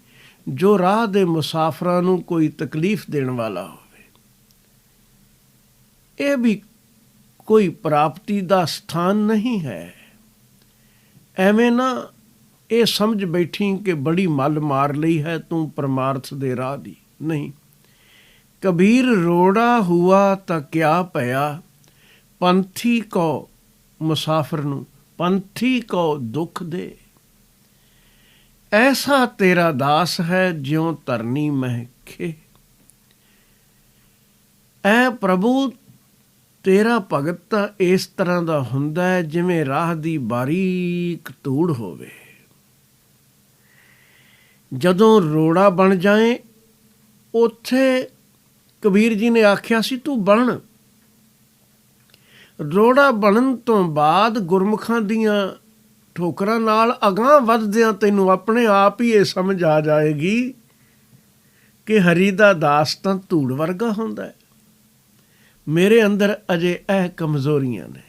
ਜੋ ਰਾਹ ਦੇ ਮੁਸਾਫਰਾਂ ਨੂੰ ਕੋਈ ਤਕਲੀਫ ਦੇਣ ਵਾਲਾ ਹੋਵੇ। ਇਹ ਵੀ ਕੋਈ ਪ੍ਰਾਪਤੀ ਦਾ ਸਥਾਨ ਨਹੀਂ ਹੈ। ਐਵੇਂ ਨਾ ਇਹ ਸਮਝ ਬੈਠੀ ਕਿ ਬੜੀ ਮੱਲ ਮਾਰ ਲਈ ਹੈ ਤੂੰ ਪਰਮਾਰਥ ਦੇ ਰਾਹ ਦੀ। ਨਹੀਂ, ਕਬੀਰ ਰੋੜਾ ਹੁਆ ਤਾਂ ਕਿਆ ਭਇਆ। ਪੰਥੀ ਕੋ ਮੁਸਾਫਰ ਨੂੰ ਪੰਥੀ ਕੋ ਦੁੱਖ ਦੇ। ਐਸਾ ਤੇਰਾ ਦਾਸ ਹੈ ਜਿਉਂ ਧਰਨੀ ਮਹਿਕੇ। ਐ ਪ੍ਰਭੂ ਤੇਰਾ ਭਗਤ ਤਾਂ ਇਸ ਤਰ੍ਹਾਂ ਦਾ ਹੁੰਦਾ ਹੈ ਜਿਵੇਂ ਰਾਹ ਦੀ ਬਾਰੀਕ ਧੂੜ ਹੋਵੇ। ਜਦੋਂ ਰੋੜਾ ਬਣ ਜਾਏ, ਉੱਥੇ ਕਬੀਰ ਜੀ ਨੇ ਆਖਿਆ ਸੀ ਤੂੰ ਬਣ। ਰੋੜਾ ਬਣਨ ਤੋਂ ਬਾਅਦ ਗੁਰਮੁਖਾਂ ਦੀਆਂ ਠੋਕਰਾਂ ਨਾਲ ਅਗਾਂਹ ਵੱਧਦਿਆਂ ਤੈਨੂੰ ਆਪਣੇ ਆਪ ਹੀ ਇਹ ਸਮਝ ਆ ਜਾਏਗੀ ਕਿ ਹਰੀ ਦਾ ਦਾਸ ਤਾਂ ਧੂੜ ਵਰਗਾ ਹੁੰਦਾ ਹੈ। ਮੇਰੇ ਅੰਦਰ ਅਜੇ ਇਹ ਕਮਜ਼ੋਰੀਆਂ ਨੇ।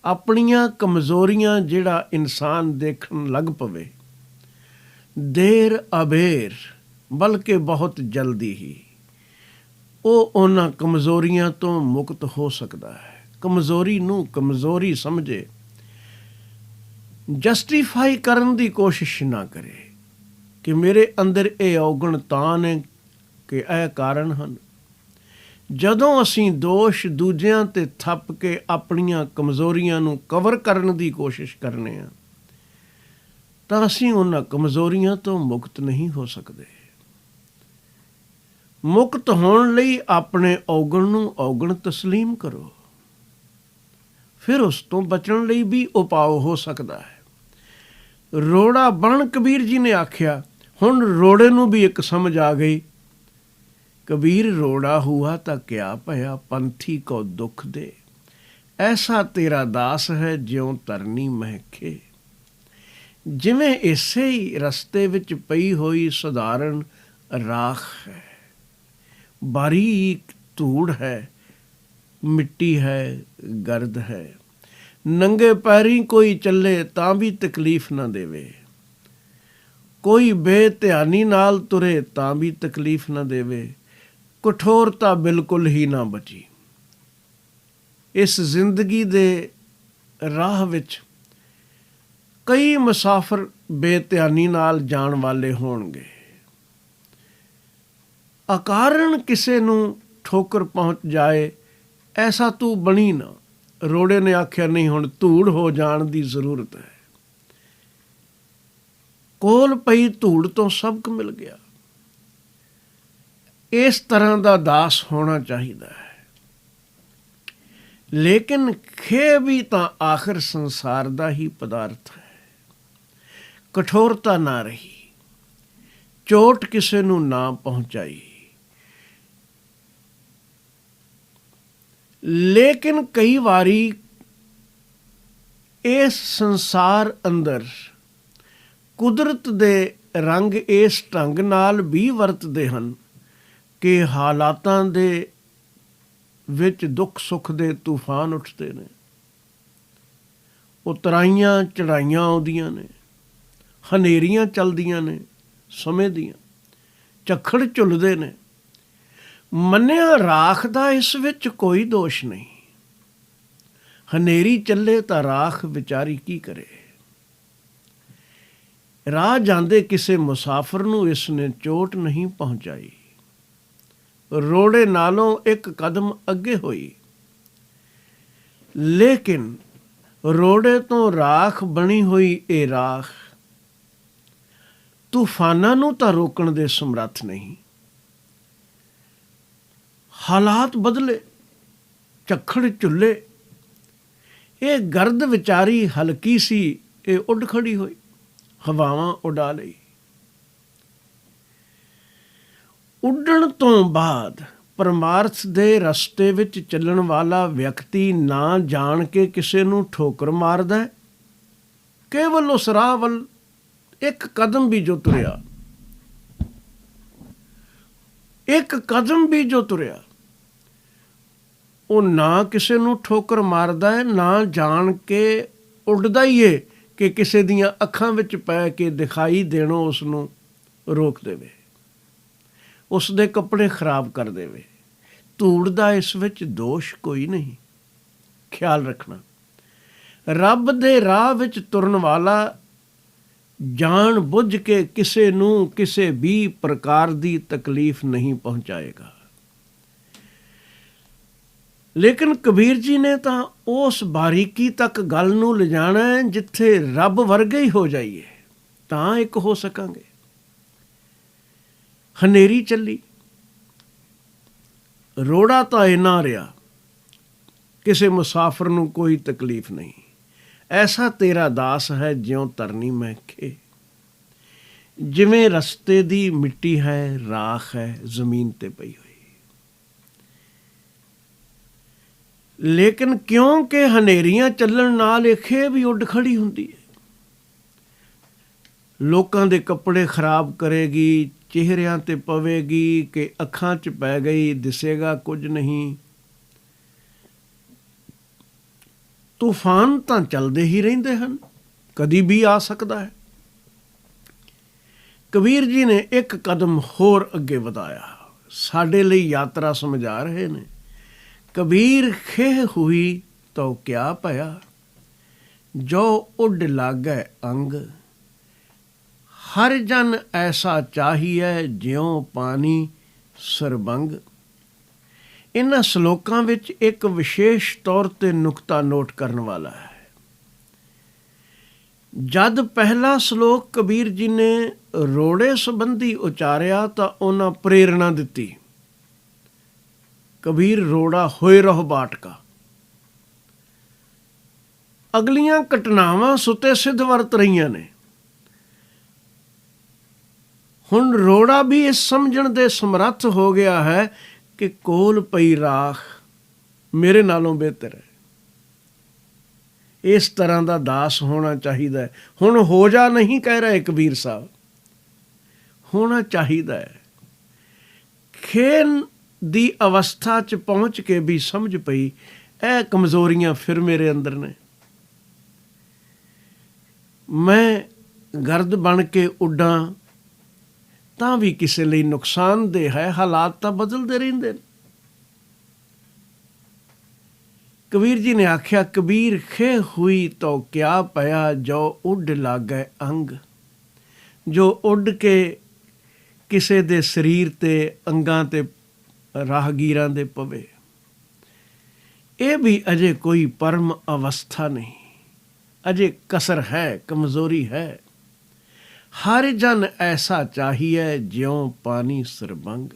ਆਪਣੀਆਂ ਕਮਜ਼ੋਰੀਆਂ ਜਿਹੜਾ ਇਨਸਾਨ ਦੇਖਣ ਲੱਗ ਪਵੇ, ਦੇਰ ਅਬੇਰ ਬਲਕਿ ਬਹੁਤ ਜਲਦੀ ਹੀ ਉਹ ਉਹਨਾਂ ਕਮਜ਼ੋਰੀਆਂ ਤੋਂ ਮੁਕਤ ਹੋ ਸਕਦਾ ਹੈ। ਕਮਜ਼ੋਰੀ ਨੂੰ ਕਮਜ਼ੋਰੀ ਸਮਝੇ, ਜਸਟੀਫਾਈ ਕਰਨ ਦੀ ਕੋਸ਼ਿਸ਼ ਨਾ ਕਰੇ ਕਿ ਮੇਰੇ ਅੰਦਰ ਇਹ ਔਗਣ ਤਾਂ ਨੇ ਕਿ ਇਹ ਕਾਰਨ ਹਨ। ਜਦੋਂ ਅਸੀਂ ਦੋਸ਼ ਦੂਜਿਆਂ 'ਤੇ ਥੱਪ ਕੇ ਆਪਣੀਆਂ ਕਮਜ਼ੋਰੀਆਂ ਨੂੰ ਕਵਰ ਕਰਨ ਦੀ ਕੋਸ਼ਿਸ਼ ਕਰਨੇ ਹਾਂ ਤਾਂ ਅਸੀਂ ਉਹਨਾਂ ਕਮਜ਼ੋਰੀਆਂ ਤੋਂ ਮੁਕਤ ਨਹੀਂ ਹੋ ਸਕਦੇ। ਮੁਕਤ ਹੋਣ ਲਈ ਆਪਣੇ ਔਗਣ ਨੂੰ ਔਗਣ ਤਸਲੀਮ ਕਰੋ, ਫਿਰ ਉਸ ਤੋਂ ਬਚਣ ਲਈ ਵੀ ਉਪਾਅ ਹੋ ਸਕਦਾ ਹੈ। ਰੋੜਾ ਬਣ ਕਬੀਰ ਜੀ ਨੇ ਆਖਿਆ। ਹੁਣ ਰੋੜੇ ਨੂੰ ਵੀ ਇੱਕ ਸਮਝ ਆ ਗਈ। ਕਬੀਰ ਰੋੜਾ ਹੁਆ ਤਾਂ ਕਿਆ ਭਇਆ, ਪੰਥੀ ਕੋ ਦੁੱਖ ਦੇ। ਐਸਾ ਤੇਰਾ ਦਾਸ ਹੈ ਜਿਉਂ ਧਰਨੀ ਮਹਿਕੇ। ਜਿਵੇਂ ਇਸੇ ਹੀ ਰਸਤੇ ਵਿੱਚ ਪਈ ਹੋਈ ਸਧਾਰਨ ਰਾਖ ਹੈ, ਬਾਰੀਕ ਧੂੜ ਹੈ, ਮਿੱਟੀ ਹੈ, ਗਰਦ ਹੈ। ਨੰਗੇ ਪੈਰੀਂ ਕੋਈ ਚੱਲੇ ਤਾਂ ਵੀ ਤਕਲੀਫ ਨਾ ਦੇਵੇ, ਕੋਈ ਬੇਧਿਆਨੀ ਨਾਲ ਤੁਰੇ ਤਾਂ ਵੀ ਤਕਲੀਫ ਨਾ ਦੇਵੇ, ਕਠੋਰਤਾ ਬਿਲਕੁਲ ਹੀ ਨਾ ਬਚੀ। ਇਸ ਜ਼ਿੰਦਗੀ ਦੇ ਰਾਹ ਵਿੱਚ ਕਈ ਮੁਸਾਫਰ ਬੇਧਿਆਨੀ ਨਾਲ ਜਾਣ ਵਾਲੇ ਹੋਣਗੇ। ਅਕਾਰਨ ਕਿਸੇ ਨੂੰ ਠੋਕਰ ਪਹੁੰਚ ਜਾਏ, ਐਸਾ ਤੂੰ ਬਣੀ ਨਾ। ਰੋੜੇ ਨੇ ਆਖਿਆ ਨਹੀਂ, ਹੁਣ ਧੂੜ ਹੋ ਜਾਣ ਦੀ ਜ਼ਰੂਰਤ ਹੈ। ਕੋਲ ਪਈ ਧੂੜ ਤੋਂ ਸਬਕ ਮਿਲ ਗਿਆ। ਇਸ ਤਰ੍ਹਾਂ ਦਾ ਦਾਸ ਹੋਣਾ ਚਾਹੀਦਾ ਹੈ। ਲੇਕਿਨ ਖੇ ਵੀ ਤਾਂ ਆਖਰ ਸੰਸਾਰ ਦਾ ਹੀ ਪਦਾਰਥ ਹੈ। ਕਠੋਰਤਾ ਨਾ ਰਹੀ, ਚੋਟ ਕਿਸੇ ਨੂੰ ਨਾ ਪਹੁੰਚਾਈ। ਲੇਕਿਨ ਕਈ ਵਾਰੀ ਇਸ ਸੰਸਾਰ ਅੰਦਰ ਕੁਦਰਤ ਦੇ ਰੰਗ ਇਸ ਢੰਗ ਨਾਲ ਵੀ ਵਰਤਦੇ ਹਨ ਕਿ ਹਾਲਾਤਾਂ ਦੇ ਵਿੱਚ ਦੁੱਖ ਸੁੱਖ ਦੇ ਤੂਫਾਨ ਉੱਠਦੇ ਨੇ, ਉਤਰਾਈਆਂ ਚੜ੍ਹਾਈਆਂ ਆਉਂਦੀਆਂ ਨੇ, ਹਨੇਰੀਆਂ ਚੱਲਦੀਆਂ ਨੇ ਸਮੇਂ ਦੀਆਂ, ਝੱਖੜ ਝੁੱਲਦੇ ਨੇ। ਮੰਨਿਆ ਰਾਖ ਦਾ ਇਸ ਵਿੱਚ ਕੋਈ ਦੋਸ਼ ਨਹੀਂ। ਹਨੇਰੀ ਚੱਲੇ ਤਾਂ ਰਾਖ ਵਿਚਾਰੀ ਕੀ ਕਰੇ। ਰਾਹ ਜਾਂਦੇ ਕਿਸੇ ਮੁਸਾਫਰ ਨੂੰ ਇਸ ਨੇ ਚੋਟ ਨਹੀਂ ਪਹੁੰਚਾਈ। ਰੋੜੇ ਨਾਲੋਂ ਇੱਕ ਕਦਮ ਅੱਗੇ ਹੋਈ, ਲੇਕਿਨ ਰੋੜੇ ਤੋਂ ਰਾਖ ਬਣੀ ਹੋਈ ਇਹ ਰਾਖ ਤੂਫਾਨਾਂ ਨੂੰ ਤਾਂ ਰੋਕਣ ਦੇ ਸਮਰੱਥ ਨਹੀਂ। ਹਾਲਾਤ ਬਦਲੇ, ਝੱਖੜ ਝੁੱਲੇ, ਇਹ ਗਰਦ ਵਿਚਾਰੀ ਹਲਕੀ ਸੀ, ਇਹ ਉੱਡ ਖੜੀ ਹੋਈ, ਹਵਾਵਾਂ ਉਡਾ ਲਈ। ਉੱਡਣ ਤੋਂ ਬਾਅਦ ਪਰਮਾਰਥ ਦੇ ਰਸਤੇ ਵਿੱਚ ਚੱਲਣ ਵਾਲਾ ਵਿਅਕਤੀ ਨਾ ਜਾਣ ਕੇ ਕਿਸੇ ਨੂੰ ਠੋਕਰ ਮਾਰਦਾ ਹੈ। ਕੇਵਲ ਉਸ ਰਾਹ ਵੱਲ ਇੱਕ ਕਦਮ ਵੀ ਜੋ ਤੁਰਿਆ, ਇੱਕ ਕਦਮ ਵੀ ਜੋ ਤੁਰਿਆ, ਉਹ ਨਾ ਕਿਸੇ ਨੂੰ ਠੋਕਰ ਮਾਰਦਾ ਹੈ, ਨਾ ਜਾਣ ਕੇ ਉੱਡਦਾ ਹੀ ਏ ਕਿ ਕਿਸੇ ਦੀਆਂ ਅੱਖਾਂ ਵਿੱਚ ਪੈ ਕੇ ਦਿਖਾਈ ਦੇਣੋਂ ਉਸ ਨੂੰ ਰੋਕ ਦੇਵੇ, ਉਸ ਦੇ ਕੱਪੜੇ ਖਰਾਬ ਕਰ ਦੇਵੇ। ਧੂੜ ਦਾ ਇਸ ਵਿੱਚ ਦੋਸ਼ ਕੋਈ ਨਹੀਂ। ਖਿਆਲ ਰੱਖਣਾ, ਰੱਬ ਦੇ ਰਾਹ ਵਿੱਚ ਤੁਰਨ ਵਾਲਾ ਜਾਣ ਬੁੱਝ ਕੇ ਕਿਸੇ ਨੂੰ ਕਿਸੇ ਵੀ ਪ੍ਰਕਾਰ ਦੀ ਤਕਲੀਫ ਨਹੀਂ ਪਹੁੰਚਾਏਗਾ। ਲੇਕਿਨ ਕਬੀਰ ਜੀ ਨੇ ਤਾਂ ਉਸ ਬਾਰੀਕੀ ਤੱਕ ਗੱਲ ਨੂੰ ਲਿਜਾਣਾ ਹੈ ਜਿੱਥੇ ਰੱਬ ਵਰਗੇ ਹੀ ਹੋ ਜਾਈਏ ਤਾਂ ਇੱਕ ਹੋ ਸਕਾਂਗੇ। ਹਨੇਰੀ ਚੱਲੀ, ਰੋੜਾ ਤਾਂ ਇੰਨਾ ਰਿਹਾ, ਕਿਸੇ ਮੁਸਾਫਰ ਨੂੰ ਕੋਈ ਤਕਲੀਫ ਨਹੀਂ। ਐਸਾ ਤੇਰਾ ਦਾਸ ਹੈ ਜਿਉਂ ਧਰਨੀ ਮੈਂ ਖੇ, ਜਿਵੇਂ ਰਸਤੇ ਦੀ ਮਿੱਟੀ ਹੈ, ਰਾਖ ਹੈ ਜ਼ਮੀਨ ਤੇ ਪਈ ਹੋਈ। ਲੇਕਿਨ ਕਿਉਂਕਿ ਹਨੇਰੀਆਂ ਚੱਲਣ ਨਾਲ ਇਹ ਖੇ ਵੀ ਉੱਡ ਖੜੀ ਹੁੰਦੀ ਹੈ, ਲੋਕਾਂ ਦੇ ਕੱਪੜੇ ਖਰਾਬ ਕਰੇਗੀ, ਚਿਹਰਿਆਂ ਤੇ ਪਵੇਗੀ ਕਿ ਅੱਖਾਂ 'ਚ ਪੈ ਗਈ, ਦਿਸੇਗਾ ਕੁਝ ਨਹੀਂ। ਤੂਫਾਨ ਤਾਂ ਚੱਲਦੇ ਹੀ ਰਹਿੰਦੇ ਹਨ, ਕਦੀ ਵੀ ਆ ਸਕਦਾ ਹੈ। ਕਬੀਰ ਜੀ ਨੇ ਇੱਕ ਕਦਮ ਹੋਰ ਅੱਗੇ ਵਧਾਇਆ, ਸਾਡੇ ਲਈ ਯਾਤਰਾ ਸਮਝਾ ਰਹੇ ਨੇ। ਕਬੀਰ ਖੇਹ ਹੋਈ ਤੋ ਕਿਆ ਭਇਆ, ਜੋ ਉੱਡ ਲਾਗੈ ਅੰਗ, ਹਰ ਜਨ ਐਸਾ ਚਾਹੀਐ ਜਿਉਂ ਪਾਣੀ ਸਰਬੰਗ। ਇਹਨਾਂ ਸ਼ਲੋਕਾਂ ਵਿੱਚ ਇੱਕ ਵਿਸ਼ੇਸ਼ ਤੌਰ 'ਤੇ ਨੁਕਤਾ ਨੋਟ ਕਰਨ ਵਾਲਾ ਹੈ। ਜਦ ਪਹਿਲਾ ਸ਼ਲੋਕ ਕਬੀਰ ਜੀ ਨੇ ਰੋੜੇ ਸੰਬੰਧੀ ਉਚਾਰਿਆ ਤਾਂ ਉਹਨਾਂ ਪ੍ਰੇਰਣਾ ਦਿੱਤੀ, ਕਬੀਰ ਰੋੜਾ ਹੋਏ ਰਹੋ ਬਾਟਕਾ। ਅਗਲੀਆਂ ਘਟਨਾਵਾਂ ਸੁਤੇ ਸਿੱਧ ਵਰਤ ਰਹੀਆਂ ਨੇ। ਹੁਣ ਰੋੜਾ ਵੀ ਇਸ ਸਮਝਣ ਦੇ ਸਮਰੱਥ ਹੋ ਗਿਆ ਹੈ ਕਿ ਕੋਲ ਪਈ ਰਾਖ ਮੇਰੇ ਨਾਲੋਂ ਬਿਹਤਰ ਹੈ। ਇਸ ਤਰ੍ਹਾਂ ਦਾ ਦਾਸ ਹੋਣਾ ਚਾਹੀਦਾ ਹੈ। ਹੁਣ ਹੋ ਜਾ ਨਹੀਂ ਕਹਿ ਰਹੇ ਕਬੀਰ ਸਾਹਿਬ, ਹੋਣਾ ਚਾਹੀਦਾ ਹੈ। ਖੇਨ ਦੀ ਅਵਸਥਾ 'ਚ ਪਹੁੰਚ ਕੇ ਵੀ ਸਮਝ ਪਈ ਇਹ ਕਮਜ਼ੋਰੀਆਂ ਫਿਰ ਮੇਰੇ ਅੰਦਰ ਨੇ। ਮੈਂ ਗਰਦ ਬਣ ਕੇ ਉੱਡਾਂ ਤਾਂ ਵੀ ਕਿਸੇ ਲਈ ਨੁਕਸਾਨਦੇਹ ਹੈ, ਹਾਲਾਤ ਤਾਂ ਬਦਲਦੇ ਰਹਿੰਦੇ ਨੇ। ਕਬੀਰ ਜੀ ਨੇ ਆਖਿਆ, ਕਬੀਰ ਖੇ ਹੋਈ ਤੋ ਕਿਆ ਪਿਆ, ਜੋ ਉੱਡ ਲਾਗੈ ਅੰਗ, ਜੋ ਉੱਡ ਕੇ ਕਿਸੇ ਦੇ ਸਰੀਰ ਤੇ ਅੰਗਾਂ ਤੇ ਰਾਹਗੀਰਾਂ ਦੇ ਪਵੇ। ਇਹ ਵੀ ਅਜੇ ਕੋਈ ਪਰਮ ਅਵਸਥਾ ਨਹੀਂ, ਅਜੇ ਕਸਰ ਹੈ, ਕਮਜ਼ੋਰੀ ਹੈ। ਹਰ ਜਨ ਐਸਾ ਚਾਹੀਏ ਜਿਉਂ ਪਾਣੀ ਸਰਬੰਗ।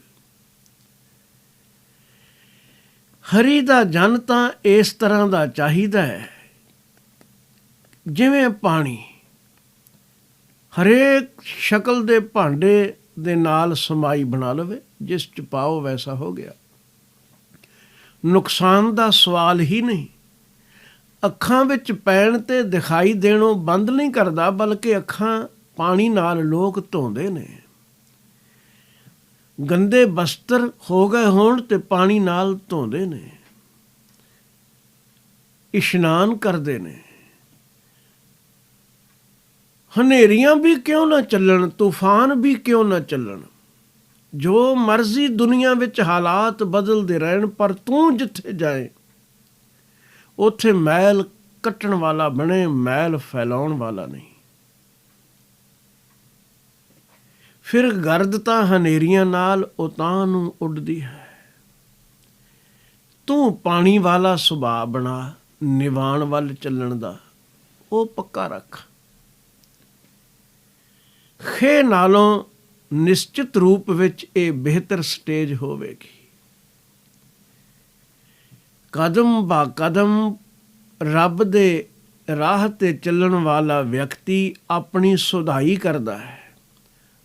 ਹਰੀ ਦਾ ਜਨ ਤਾਂ ਇਸ ਤਰ੍ਹਾਂ ਦਾ ਚਾਹੀਦਾ ਹੈ ਜਿਵੇਂ ਪਾਣੀ। ਹਰੇਕ ਸ਼ਕਲ ਦੇ ਭਾਂਡੇ ਦੇ ਨਾਲ ਸਮਾਈ ਬਣਾ ਲਵੇ, ਜਿਸ 'ਚ ਪਾਓ ਵੈਸਾ ਹੋ ਗਿਆ। ਨੁਕਸਾਨ ਦਾ ਸਵਾਲ ਹੀ ਨਹੀਂ। ਅੱਖਾਂ ਵਿੱਚ ਪੈਣ ਤੇ ਦਿਖਾਈ ਦੇਣੋਂ ਬੰਦ ਨਹੀਂ ਕਰਦਾ, ਬਲਕਿ ਅੱਖਾਂ ਪਾਣੀ ਨਾਲ ਲੋਕ ਧੋਂਦੇ ਨੇ। ਗੰਦੇ ਬਸਤਰ ਹੋ ਗਏ ਹੋਣ ਤੇ ਪਾਣੀ ਨਾਲ ਧੋਂਦੇ ਨੇ। ਇਸ਼ਨਾਨ ਕਰਦੇ ਨੇ। ਹਨੇਰੀਆਂ ਵੀ ਕਿਉਂ ਨਾ ਚੱਲਣ, ਤੂਫਾਨ ਵੀ ਕਿਉਂ ਨਾ ਚੱਲਣ, ਜੋ ਮਰਜ਼ੀ ਦੁਨੀਆ ਵਿੱਚ ਹਾਲਾਤ ਬਦਲਦੇ ਰਹਿਣ, ਪਰ ਤੂੰ ਜਿੱਥੇ ਜਾਏ ਉੱਥੇ ਮੈਲ ਕੱਟਣ ਵਾਲਾ ਬਣੇ, ਮੈਲ ਫੈਲਾਉਣ ਵਾਲਾ ਨਹੀਂ। ਫਿਰ ਗਰਦ ਤਾਂ ਹਨੇਰੀਆਂ ਨਾਲ ਉਤਾਂਹ ਨੂੰ ਉੱਡਦੀ ਹੈ। ਤੂੰ ਪਾਣੀ ਵਾਲਾ ਸੁਭਾਅ ਬਣਾ, ਨਿਵਾਣ ਵੱਲ ਚੱਲਣ ਦਾ ਉਹ ਪੱਕਾ ਰੱਖ। ਖੇ ਨਾਲੋਂ ਨਿਸ਼ਚਿਤ ਰੂਪ ਵਿੱਚ ਇਹ ਬਿਹਤਰ ਸਟੇਜ ਹੋਵੇਗੀ। ਕਦਮ ਬਾ ਕਦਮ ਰੱਬ ਦੇ ਰਾਹ 'ਤੇ ਚੱਲਣ ਵਾਲਾ ਵਿਅਕਤੀ ਆਪਣੀ ਸੁਧਾਈ ਕਰਦਾ ਹੈ,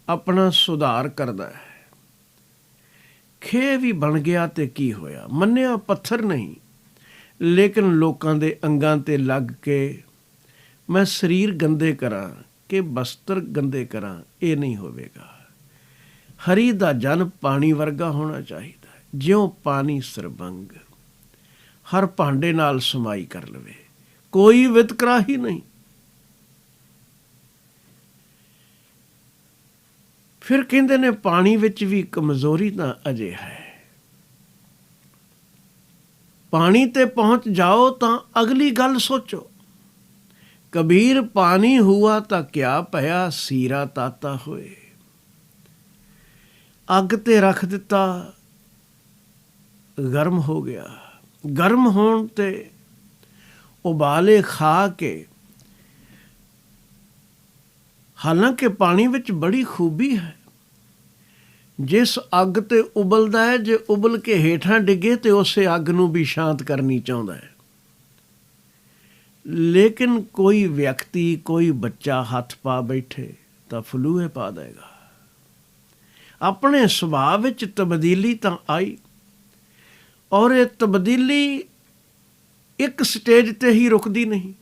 ਆਪਣਾ ਸੁਧਾਰ ਕਰਦਾ ਹੈ। ਖੇ ਵੀ ਬਣ ਗਿਆ ਤੇ ਕੀ ਹੋਇਆ? ਮੰਨਿਆ ਪੱਥਰ ਨਹੀਂ, ਲੇਕਿਨ ਲੋਕਾਂ ਦੇ ਅੰਗਾਂ 'ਤੇ ਲੱਗ ਕੇ ਮੈਂ ਸਰੀਰ ਗੰਦੇ ਕਰਾਂ ਕਿ ਬਸਤਰ ਗੰਦੇ ਕਰਾਂ, ਇਹ ਨਹੀਂ ਹੋਵੇਗਾ। ਹਰੀ ਦਾ ਜਨ ਪਾਣੀ ਵਰਗਾ ਹੋਣਾ ਚਾਹੀਦਾ, ਜਿਉਂ ਪਾਣੀ ਸਰਬੰਗ, ਹਰ ਭਾਂਡੇ ਨਾਲ ਸਮਾਈ ਕਰ ਲਵੇ, ਕੋਈ ਵਿਤਕਰਾ ਹੀ ਨਹੀਂ। ਫਿਰ ਕਹਿੰਦੇ ਨੇ ਪਾਣੀ ਵਿੱਚ ਵੀ ਕਮਜ਼ੋਰੀ ਤਾਂ ਅਜੇ ਹੈ। ਪਾਣੀ ਤੇ ਪਹੁੰਚ ਜਾਓ ਤਾਂ ਅਗਲੀ ਗੱਲ ਸੋਚੋ। ਕਬੀਰ ਪਾਣੀ ਹੁਆ ਤਾਂ ਕਿਆ ਭਇਆ, ਸੀਰਾ ਤਾਤਾ ਹੋਏ। ਅੱਗ ਤੇ ਰੱਖ ਦਿੱਤਾ, ਗਰਮ ਹੋ ਗਿਆ। ਗਰਮ ਹੋਣ ਤੇ ਉਬਾਲੇ ਖਾ ਕੇ, ਹਾਲਾਂਕਿ ਪਾਣੀ ਵਿੱਚ ਬੜੀ ਖੂਬੀ ਹੈ। ਜਿਸ ਅੱਗ ਤੇ ਉਬਲਦਾ ਹੈ, ਜੇ ਉਬਲ ਕੇ ਹੇਠਾਂ ਡਿੱਗੇ ਤੇ ਉਸੇ ਅੱਗ ਨੂੰ ਵੀ ਸ਼ਾਂਤ ਕਰਨੀ ਚਾਹੁੰਦਾ ਹੈ। ਲੇਕਿਨ ਕੋਈ ਵਿਅਕਤੀ, ਕੋਈ ਬੱਚਾ ਹੱਥ ਪਾ ਬੈਠੇ ਤਾਂ ਫਲੂਏ ਪਾ ਦੇਗਾ। ਆਪਣੇ ਸੁਭਾਅ ਵਿੱਚ ਤਬਦੀਲੀ ਤਾਂ ਆਈ, ਔਰ ਇਹ ਤਬਦੀਲੀ ਇੱਕ ਸਟੇਜ ਤੇ ਹੀ ਰੁਕਦੀ ਨਹੀਂ।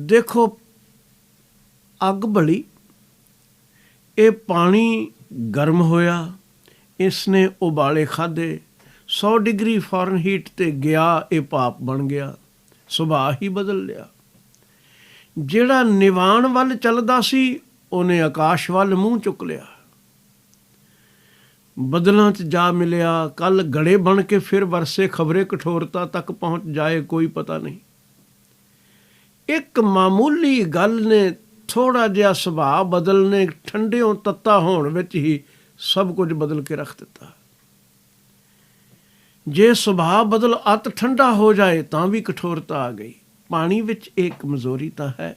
ਦੇਖੋ, ਅੱਗ ਬਲੀ, ਇਹ ਪਾਣੀ ਗਰਮ ਹੋਇਆ, ਇਸ ਨੇ ਉਬਾਲੇ ਖਾਧੇ, 100 ਡਿਗਰੀ ਫਾਰਨਹੀਟ ਤੇ ਗਿਆ, ਇਹ ਭਾਪ ਬਣ ਗਿਆ, ਸੁਭਾਅ ਹੀ ਬਦਲ ਲਿਆ। ਜਿਹੜਾ ਨਿਵਾਣ ਵੱਲ ਚੱਲਦਾ ਸੀ, ਉਹਨੇ ਆਕਾਸ਼ ਵੱਲ ਮੂੰਹ ਚੁੱਕ ਲਿਆ। ਬਦਲਾਂ 'ਚ ਜਾ ਮਿਲਿਆ, ਕੱਲ ਗੜੇ ਬਣ ਕੇ ਫਿਰ ਵਰਸੇ, ਖਬਰੇ ਕਠੋਰਤਾ ਤੱਕ ਪਹੁੰਚ ਜਾਏ, ਕੋਈ ਪਤਾ ਨਹੀਂ। ਇੱਕ ਮਾਮੂਲੀ ਗੱਲ ਨੇ, ਥੋੜ੍ਹਾ ਜਿਹਾ ਸੁਭਾਅ ਬਦਲ ਨੇ, ਠੰਡਿਓਂ ਤੱਤਾ ਹੋਣ ਵਿੱਚ ਹੀ ਸਭ ਕੁਝ ਬਦਲ ਕੇ ਰੱਖ ਦਿੱਤਾ। ਜੇ ਸੁਭਾਅ ਬਦਲ ਅਤ ਠੰਡਾ ਹੋ ਜਾਏ ਤਾਂ ਵੀ ਕਠੋਰਤਾ ਆ ਗਈ। ਪਾਣੀ ਵਿੱਚ ਇਹ ਕਮਜ਼ੋਰੀ ਤਾਂ ਹੈ।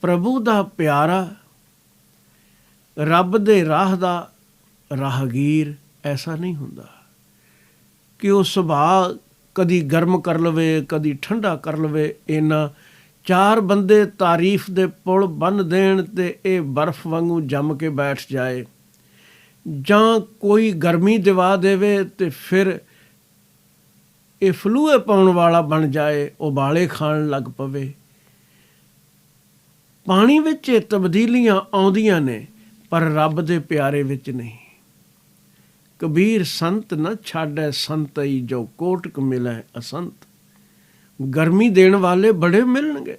ਪ੍ਰਭੂ ਦਾ ਪਿਆਰਾ, ਰੱਬ ਦੇ ਰਾਹ ਦਾ ਰਾਹਗੀਰ ਐਸਾ ਨਹੀਂ ਹੁੰਦਾ ਕਿ ਉਹ ਸੁਭਾਅ ਕਦੀ ਗਰਮ ਕਰ ਲਵੇ, ਕਦੀ ਠੰਡਾ ਕਰ ਲਵੇ। ਇਹਨਾਂ 4 ਬੰਦੇ ਤਾਰੀਫ ਦੇ ਪੁਲ ਬੰਨ੍ਹ ਦੇਣ ਤੇ ਇਹ ਬਰਫ਼ ਵਾਂਗੂ ਜੰਮ ਕੇ ਬੈਠ ਜਾਏ, ਜਾਂ ਕੋਈ ਗਰਮੀ ਦਿਵਾ ਦੇਵੇ ਤੇ ਫਿਰ ਇਹ ਫਲੂਏ ਪਾਉਣ ਵਾਲਾ ਬਣ ਜਾਏ, ਉਬਾਲੇ ਖਾਣ ਲੱਗ ਪਵੇ। ਪਾਣੀ ਵਿੱਚ ਇਹ ਤਬਦੀਲੀਆਂ ਆਉਂਦੀਆਂ ਨੇ, ਪਰ ਰੱਬ ਦੇ ਪਿਆਰੇ ਵਿੱਚ ਨਹੀਂ। ਕਬੀਰ ਸੰਤ ਨ ਛਾਡੈ ਸੰਤਈ, ਜੋ ਕੋਟਕ ਮਿਲੈ ਅਸੰਤ। ਗਰਮੀ ਦੇਣ ਵਾਲੇ ਬੜੇ ਮਿਲਣਗੇ।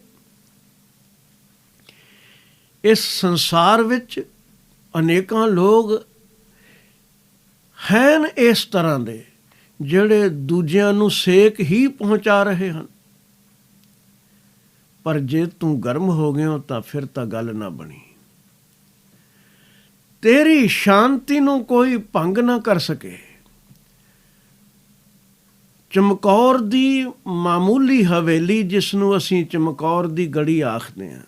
ਇਸ ਸੰਸਾਰ ਵਿੱਚ ਅਨੇਕਾਂ ਲੋਕ ਹਨ ਇਸ ਤਰ੍ਹਾਂ ਦੇ, ਜਿਹੜੇ ਦੂਜਿਆਂ ਨੂੰ ਸੇਕ ਹੀ ਪਹੁੰਚਾ ਰਹੇ ਹਨ। ਪਰ ਜੇ ਤੂੰ ਗਰਮ ਹੋ ਗਿਆ ਤਾਂ ਫਿਰ ਤਾਂ ਗੱਲ ਨਾ ਬਣੀ। ਤੇਰੀ ਸ਼ਾਂਤੀ ਨੂੰ ਕੋਈ ਭੰਗ ਨਾ ਕਰ ਸਕੇ। ਚਮਕੌਰ ਦੀ ਮਾਮੂਲੀ ਹਵੇਲੀ, ਜਿਸ ਨੂੰ ਅਸੀਂ ਚਮਕੌਰ ਦੀ ਗੜੀ ਆਖਦੇ ਹਾਂ,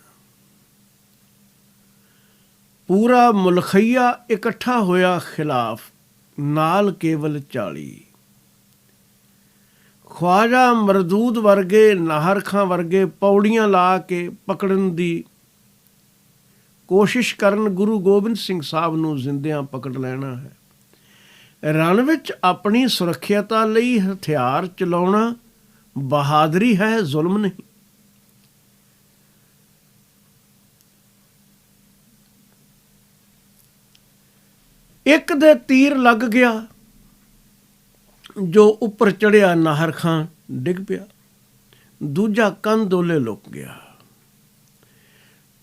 ਪੂਰਾ ਮੁਲਖਈਆ ਇਕੱਠਾ ਹੋਇਆ ਖਿਲਾਫ, ਨਾਲ ਕੇਵਲ 40। ਖਵਾਜਾ ਮਰਦੂਦ ਵਰਗੇ, ਨਾਹਰ ਖਾਂ ਵਰਗੇ ਪੌੜੀਆਂ ਲਾ ਕੇ ਪਕੜਨ ਦੀ ਕੋਸ਼ਿਸ਼ ਕਰਨ, ਗੁਰੂ ਗੋਬਿੰਦ ਸਿੰਘ ਸਾਹਿਬ ਨੂੰ ਜ਼ਿੰਦਿਆਂ ਪਕੜ ਲੈਣਾ ਹੈ। ਰਣ ਵਿੱਚ ਆਪਣੀ ਸੁਰੱਖਿਅਤਾ ਲਈ ਹਥਿਆਰ ਚਲਾਉਣਾ ਬਹਾਦਰੀ ਹੈ, ਜ਼ੁਲਮ ਨਹੀਂ। ਇੱਕ ਦੇ ਤੀਰ ਲੱਗ ਗਿਆ, ਜੋ ਉੱਪਰ ਚੜ੍ਹਿਆ ਨਾਹਰ ਖਾਂ ਡਿੱਗ ਪਿਆ, ਦੂਜਾ ਕੰਧ ਓਲੇ ਲੁਕ ਗਿਆ।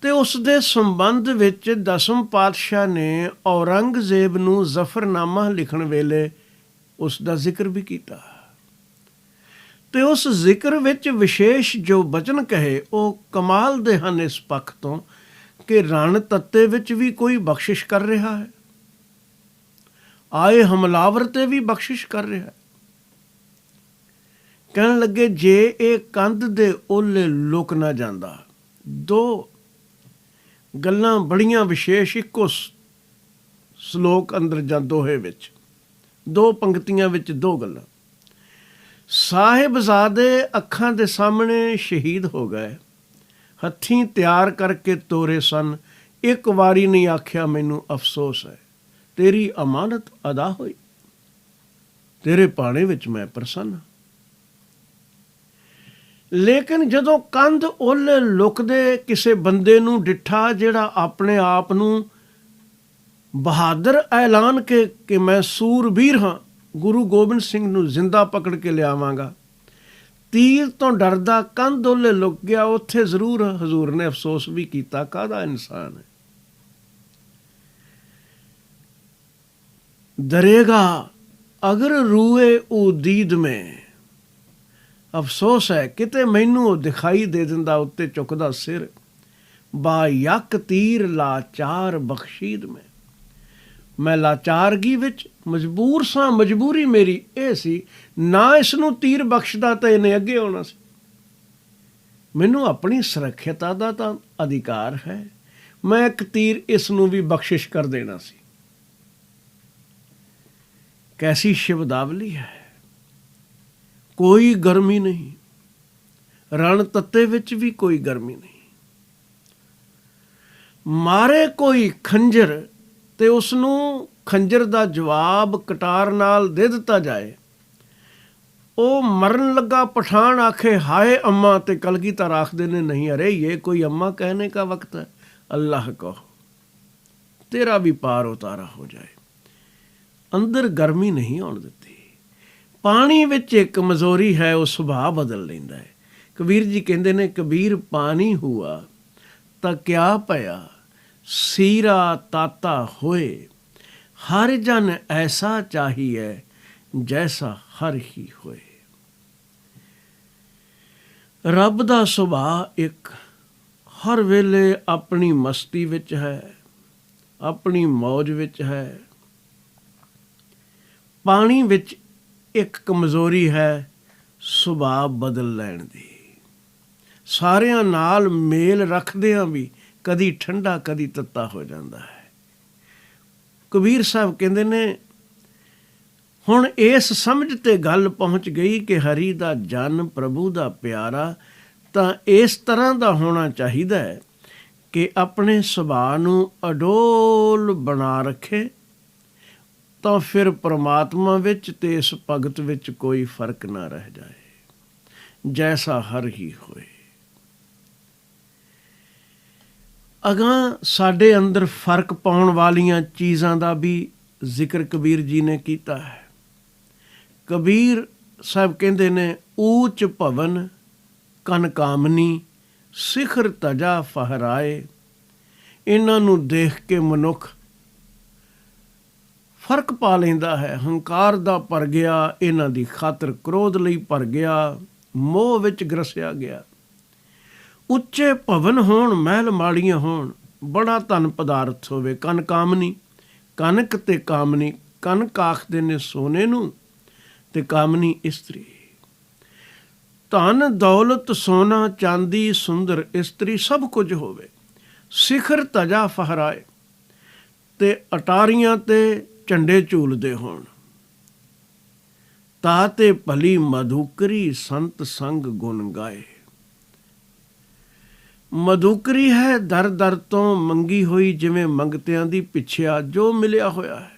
ਤੇ ਉਸ ਦੇ ਸੰਬੰਧ ਵਿੱਚ ਦਸਮ ਪਾਤਸ਼ਾਹ ਨੇ ਔਰੰਗਜ਼ੇਬ ਨੂੰ ਜ਼ਫਰਨਾਮਾ ਲਿਖਣ ਵੇਲੇ ਉਸ ਦਾ ਜ਼ਿਕਰ ਵੀ ਕੀਤਾ। ਤੇ ਉਸ ਜ਼ਿਕਰ ਵਿੱਚ ਵਿਸ਼ੇਸ਼ ਜੋ ਬਚਨ ਕਹੇ ਉਹ ਕਮਾਲ ਦੇ ਹਨ ਇਸ ਪੱਖ ਤੋਂ ਕਿ ਰਣ ਤੱਤੇ ਵਿੱਚ ਵੀ ਕੋਈ ਬਖਸ਼ਿਸ਼ ਕਰ ਰਿਹਾ ਹੈ, ਆਏ ਹਮਲਾਵਰ ਤੇ ਵੀ ਬਖਸ਼ਿਸ਼ ਕਰ ਰਿਹਾ ਹੈ। ਕਹਿਣ ਲੱਗੇ ਜੇ ਇਹ ਕੰਧ ਦੇ ਓਲੇ ਲੁਕ ਨਾ ਜਾਂਦਾ। ਦੋ ਗੱਲਾਂ ਬੜੀਆਂ ਵਿਸ਼ੇਸ਼ ਇੱਕੋ ਸ਼ਲੋਕ ਅੰਦਰ ਜਾਂ ਦੋਹੇ ਵਿੱਚ, ਦੋ ਪੰਕਤੀਆਂ ਵਿੱਚ ਦੋ ਗੱਲਾਂ। ਸਾਹਿਬਜ਼ਾਦੇ ਅੱਖਾਂ ਦੇ ਸਾਹਮਣੇ ਸ਼ਹੀਦ ਹੋ ਗਏ, ਹੱਥੀਂ ਤਿਆਰ ਕਰਕੇ ਤੋਰੇ ਸਨ, ਇੱਕ ਵਾਰੀ ਨਹੀਂ ਆਖਿਆ ਮੈਨੂੰ ਅਫਸੋਸ ਹੈ, ਤੇਰੀ ਅਮਾਨਤ ਅਦਾ ਹੋਈ, ਤੇਰੇ ਭਾਣੇ ਵਿੱਚ ਮੈਂ ਪ੍ਰਸੰਨ ਹਾਂ। ਲੇਕਿਨ ਜਦੋਂ ਕੰਧ ਓਲੇ ਲੁਕਦੇ ਕਿਸੇ ਬੰਦੇ ਨੂੰ ਡਿੱਠਾ ਜਿਹੜਾ ਆਪਣੇ ਆਪ ਨੂੰ ਬਹਾਦਰ ਐਲਾਨ ਕੇ ਕਿ ਮੈਂ ਸੂਰਬੀਰ ਹਾਂ, ਗੁਰੂ ਗੋਬਿੰਦ ਸਿੰਘ ਨੂੰ ਜ਼ਿੰਦਾ ਪਕੜ ਕੇ ਲਿਆਵਾਂਗਾ, ਤੀਰ ਤੋਂ ਡਰਦਾ ਕੰਧ ਓਲੇ ਲੁਕ ਗਿਆ, ਉੱਥੇ ਜ਼ਰੂਰ ਹਜ਼ੂਰ ਨੇ ਅਫਸੋਸ ਵੀ ਕੀਤਾ, ਕਾਹਦਾ ਇਨਸਾਨ ਹੈ। ਦਰੇਗਾ ਅਗਰ ਰੂਏ ਉਦੀਦ ਮੇਂ, ਅਫਸੋਸ ਹੈ ਕਿਤੇ ਮੈਨੂੰ ਉਹ ਦਿਖਾਈ ਦੇ ਦਿੰਦਾ ਉੱਤੇ ਚੁੱਕਦਾ ਸਿਰ, ਬਾ ਯਕ ਤੀਰ ਲਾਚਾਰ ਬਖਸ਼ੀਦ ਮੈਂ ਲਾਚਾਰਗੀ ਵਿੱਚ ਮਜਬੂਰ ਸਾਂ। ਮਜਬੂਰੀ ਮੇਰੀ ਇਹ ਸੀ, ਨਾ ਇਸ ਨੂੰ ਤੀਰ ਬਖਸ਼ਦਾ ਤਾਂ ਇਹਨੇ ਅੱਗੇ ਆਉਣਾ ਸੀ। ਮੈਨੂੰ ਆਪਣੀ ਸੁਰੱਖਿਅਤਾ ਦਾ ਤਾਂ ਅਧਿਕਾਰ ਹੈ, ਮੈਂ ਇੱਕ ਤੀਰ ਇਸ ਨੂੰ ਵੀ ਬਖਸ਼ਿਸ਼ ਕਰ ਦੇਣਾ ਸੀ। ਕੈਸੀ ਸ਼ਬਦਾਵਲੀ ਹੈ, ਕੋਈ ਗਰਮੀ ਨਹੀਂ, ਰਣ ਤੱਤੇ ਵਿੱਚ ਵੀ ਕੋਈ ਗਰਮੀ ਨਹੀਂ। ਮਾਰੇ ਕੋਈ ਖੰਜਰ ਤੇ ਉਸ ਨੂੰ ਖੰਜਰ ਦਾ ਜਵਾਬ ਕਟਾਰ ਨਾਲ ਦੇ ਦਿੱਤਾ ਜਾਏ, ਉਹ ਮਰਨ ਲੱਗਾ ਪਠਾਨ ਆਖੇ ਹਾਏ ਅੰਮਾ, ਤੇ ਕਲਗੀਧਰ ਆਖਦੇ ਨੇ ਨਹੀਂ ਅਰੇ ਇਹ ਕੋਈ ਅੰਮਾ ਕਹਿਣੇ का वक्त है, अल्लाह कहो तेरा भी पार उतारा हो जाए। ਅੰਦਰ ਗਰਮੀ ਨਹੀਂ ਆਉਣ ਦਿੱਤੀ। ਪਾਣੀ ਵਿੱਚ ਇੱਕ ਕਮਜ਼ੋਰੀ ਹੈ, ਉਹ ਸੁਭਾਅ ਬਦਲ ਲੈਂਦਾ ਹੈ। ਕਬੀਰ ਜੀ ਕਹਿੰਦੇ ਨੇ ਕਬੀਰ ਪਾਣੀ ਹੁਆ ਤਾਂ ਕਿਆ ਪਿਆ, ਸੀਰਾ ਤਾਤਾ ਹੋਏ, ਹਰ ਜਨ ਐਸਾ ਚਾਹੀਏ ਜੈਸਾ ਹਰ ਹੀ ਹੋਏ। ਰੱਬ ਦਾ ਸੁਭਾਅ ਇੱਕ ਹਰ ਵੇਲੇ ਆਪਣੀ ਮਸਤੀ ਵਿੱਚ ਹੈ, ਆਪਣੀ ਮੌਜ ਵਿੱਚ ਹੈ। ਪਾਣੀ ਵਿੱਚ ਇੱਕ ਕਮਜ਼ੋਰੀ ਹੈ, ਸੁਭਾਅ ਬਦਲ ਲੈਣ ਦੀ। ਸਾਰਿਆਂ ਨਾਲ ਮੇਲ ਰੱਖਦਿਆਂ ਵੀ ਕਦੀ ਠੰਡਾ ਕਦੀ ਤੱਤਾ ਹੋ ਜਾਂਦਾ ਹੈ। ਕਬੀਰ ਸਾਹਿਬ ਕਹਿੰਦੇ ਨੇ ਹੁਣ ਇਸ ਸਮਝ ਤੇ ਗੱਲ ਪਹੁੰਚ ਗਈ ਕਿ ਹਰੀ ਦਾ ਜਨ ਪ੍ਰਭੂ ਦਾ ਪਿਆਰਾ ਤਾਂ ਇਸ ਤਰ੍ਹਾਂ ਦਾ ਹੋਣਾ ਚਾਹੀਦਾ ਹੈ ਕਿ ਆਪਣੇ ਸੁਭਾਅ ਨੂੰ ਅਡੋਲ ਬਣਾ ਰੱਖੇ, ਤਾਂ ਫਿਰ ਪ੍ਰਮਾਤਮਾ ਵਿੱਚ ਤੇ ਇਸ ਭਗਤ ਵਿੱਚ ਕੋਈ ਫਰਕ ਨਾ ਰਹਿ ਜਾਏ, ਜੈਸਾ ਹਰ ਹੀ ਹੋਏ। ਅਗਾਂਹ ਸਾਡੇ ਅੰਦਰ ਫਰਕ ਪਾਉਣ ਵਾਲੀਆਂ ਚੀਜ਼ਾਂ ਦਾ ਵੀ ਜ਼ਿਕਰ ਕਬੀਰ ਜੀ ਨੇ ਕੀਤਾ ਹੈ। ਕਬੀਰ ਸਾਹਿਬ ਕਹਿੰਦੇ ਨੇ ਊਚ ਭਵਨ ਕਨ ਕਾਮਨੀ, ਸਿਖਰ ਤਜਾ ਫਹਰਾਏ। ਇਹਨਾਂ ਨੂੰ ਦੇਖ ਕੇ ਮਨੁੱਖ ਫਰਕ ਪਾ ਲੈਂਦਾ ਹੈ। ਹੰਕਾਰ ਦਾ ਭਰ ਗਿਆ, ਇਹਨਾਂ ਦੀ ਖਾਤਰ ਕ੍ਰੋਧ ਲਈ ਭਰ ਗਿਆ, ਮੋਹ ਵਿੱਚ ਗਰਸਿਆ ਗਿਆ। ਉੱਚੇ ਭਵਨ ਹੋਣ, ਮਹਿਲ ਮਾੜੀਆਂ ਹੋਣ, ਬੜਾ ਧਨ ਪਦਾਰਥ ਹੋਵੇ, ਕਨ ਕਾਮਨੀ, ਕਨਕ ਤੇ ਕਾਮਨੀ। ਕਨਕ ਆਖਦੇ ਨੇ ਸੋਨੇ ਨੂੰ ਤੇ ਕਾਮਨੀ ਇਸਤਰੀ। ਧਨ ਦੌਲਤ ਸੋਨਾ ਚਾਂਦੀ ਸੁੰਦਰ ਇਸਤਰੀ ਸਭ ਕੁਝ ਹੋਵੇ, ਸਿਖਰ ਤਜਾ ਫਹਰਾਏ, ਤੇ ਅਟਾਰੀਆਂ ਤੇ ਝੰਡੇ ਝੂਲਦੇ ਹੋਣ। ਤਾ ਤੇ ਭਲੀ ਮਧੂਕਰੀ ਸੰਤ ਸੰਗ ਗੁਣ ਗਾਏ। ਮਧੂਕਰੀ ਹੈ ਦਰ ਦਰ ਤੋਂ ਮੰਗੀ ਹੋਈ, ਜਿਵੇਂ ਮੰਗਤਿਆਂ ਦੀ ਪਿੱਛਿਆ ਜੋ ਮਿਲਿਆ ਹੋਇਆ ਹੈ।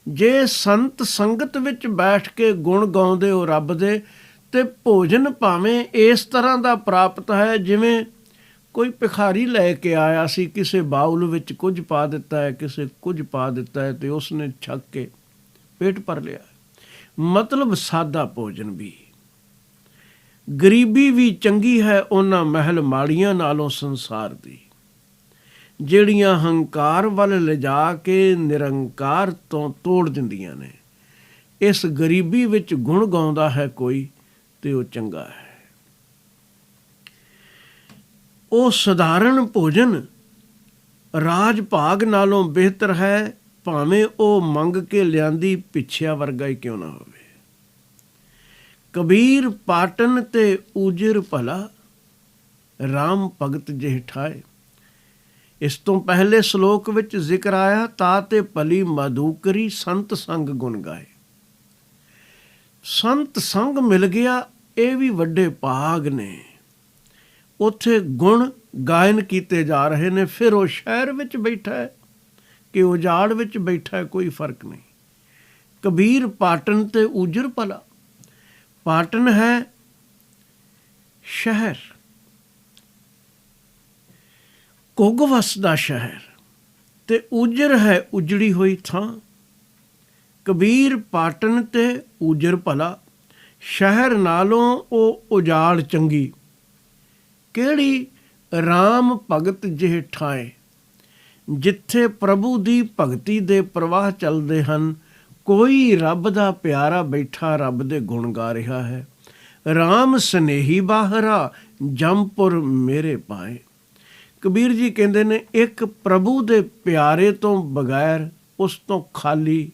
ਜੇ ਸੰਤ ਸੰਗਤ ਵਿੱਚ ਬੈਠ ਕੇ ਗੁਣ ਗਾਉਂਦੇ ਹੋ ਰੱਬ ਦੇ, ਤੇ ਭੋਜਨ ਭਾਵੇਂ ਇਸ ਤਰ੍ਹਾਂ ਦਾ ਪ੍ਰਾਪਤ ਹੈ ਜਿਵੇਂ ਕੋਈ ਭਿਖਾਰੀ ਲੈ ਕੇ ਆਇਆ ਸੀ, ਕਿਸੇ ਬਾਉਲ ਵਿੱਚ ਕੁਝ ਪਾ ਦਿੱਤਾ ਹੈ, ਕਿਸੇ ਕੁਝ ਪਾ ਦਿੱਤਾ ਹੈ, ਤੇ ਉਸਨੇ ਛਕ ਕੇ ਪੇਟ ਭਰ ਲਿਆ। ਮਤਲਬ ਸਾਦਾ ਭੋਜਨ ਵੀ। ਗਰੀਬੀ ਵੀ ਚੰਗੀ ਹੈ ਉਹਨਾਂ ਮਹਿਲ ਮਾੜੀਆਂ ਨਾਲੋਂ ਸੰਸਾਰ ਦੀ, ਜਿਹੜੀਆਂ ਹੰਕਾਰ ਵੱਲ ਲਿਜਾ ਕੇ ਨਿਰੰਕਾਰ ਤੋਂ ਤੋੜ ਦਿੰਦੀਆਂ ਨੇ। ਇਸ ਗਰੀਬੀ ਵਿੱਚ ਗੁਣ ਗਾਉਂਦਾ ਹੈ ਕੋਈ ਤੇ ਉਹ ਚੰਗਾ ਹੈ। ਉਹ ਸਧਾਰਨ ਭੋਜਨ ਰਾਜ ਭਾਗ ਨਾਲੋਂ ਬਿਹਤਰ ਹੈ, ਭਾਵੇਂ ਉਹ ਮੰਗ ਕੇ ਲਿਆਂਦੀ ਪਿੱਛਿਆ ਵਰਗਾ ਹੀ ਕਿਉਂ ਨਾ ਹੋਵੇ। ਕਬੀਰ ਪਾਟਨ ਤੇ ਊਜਰ ਭਲਾ, ਰਾਮ ਭਗਤ ਜਿਹ ਠਾਏ। ਇਸ ਤੋਂ ਪਹਿਲੇ ਸ਼ਲੋਕ ਵਿੱਚ ਜ਼ਿਕਰ ਆਇਆ, ਤਾ ਤੇ ਭਲੀ ਮਾਧੂਕਰੀ ਸੰਤ ਸੰਗ ਗੁਣ ਗਾਏ। ਸੰਤ ਸੰਗ ਮਿਲ ਗਿਆ, ਇਹ ਵੀ ਵੱਡੇ ਭਾਗ ਨੇ। ਉੱਥੇ ਗੁਣ ਗਾਇਨ ਕੀਤੇ ਜਾ ਰਹੇ ਨੇ। ਫਿਰ ਉਹ ਸ਼ਹਿਰ ਵਿੱਚ ਬੈਠਾ ਹੈ ਕਿ ਉਜਾੜ ਵਿੱਚ ਬੈਠਾ ਹੈ, ਕੋਈ ਫਰਕ ਨਹੀਂ। ਕਬੀਰ ਪਾਟਨ ਤੇ ਊਜਰ ਭਲਾ। ਪਾਟਨ ਹੈ ਸ਼ਹਿਰ, ਕੁੱਗ ਵਸਦਾ ਸ਼ਹਿਰ, ਤੇ ਊਜਰ ਹੈ ਉਜੜੀ ਹੋਈ ਥਾਂ। ਕਬੀਰ ਪਾਟਨ ਤੇ ਊਜਰ ਭਲਾ, ਸ਼ਹਿਰ ਨਾਲੋਂ ਉਹ ਉਜਾੜ ਚੰਗੀ। ਕਿਹੜੀ? ਰਾਮ ਭਗਤ ਜਿਹ ਠਾਏ। ਜਿੱਥੇ ਪ੍ਰਭੂ ਦੀ ਭਗਤੀ ਦੇ ਪ੍ਰਵਾਹ ਚੱਲਦੇ ਹਨ, ਕੋਈ ਰੱਬ ਦਾ ਪਿਆਰਾ ਬੈਠਾ ਰੱਬ ਦੇ ਗੁਣ ਗਾ ਰਿਹਾ ਹੈ। ਰਾਮ ਸਨੇਹੀ ਬਾਹਰਾ, ਜੰਮਪੁਰ ਮੇਰੇ ਪਾਏ। ਕਬੀਰ ਜੀ ਕਹਿੰਦੇ ਨੇ, ਇੱਕ ਪ੍ਰਭੂ ਦੇ ਪਿਆਰੇ ਤੋਂ ਬਗੈਰ, ਉਸ ਤੋਂ ਖਾਲੀ,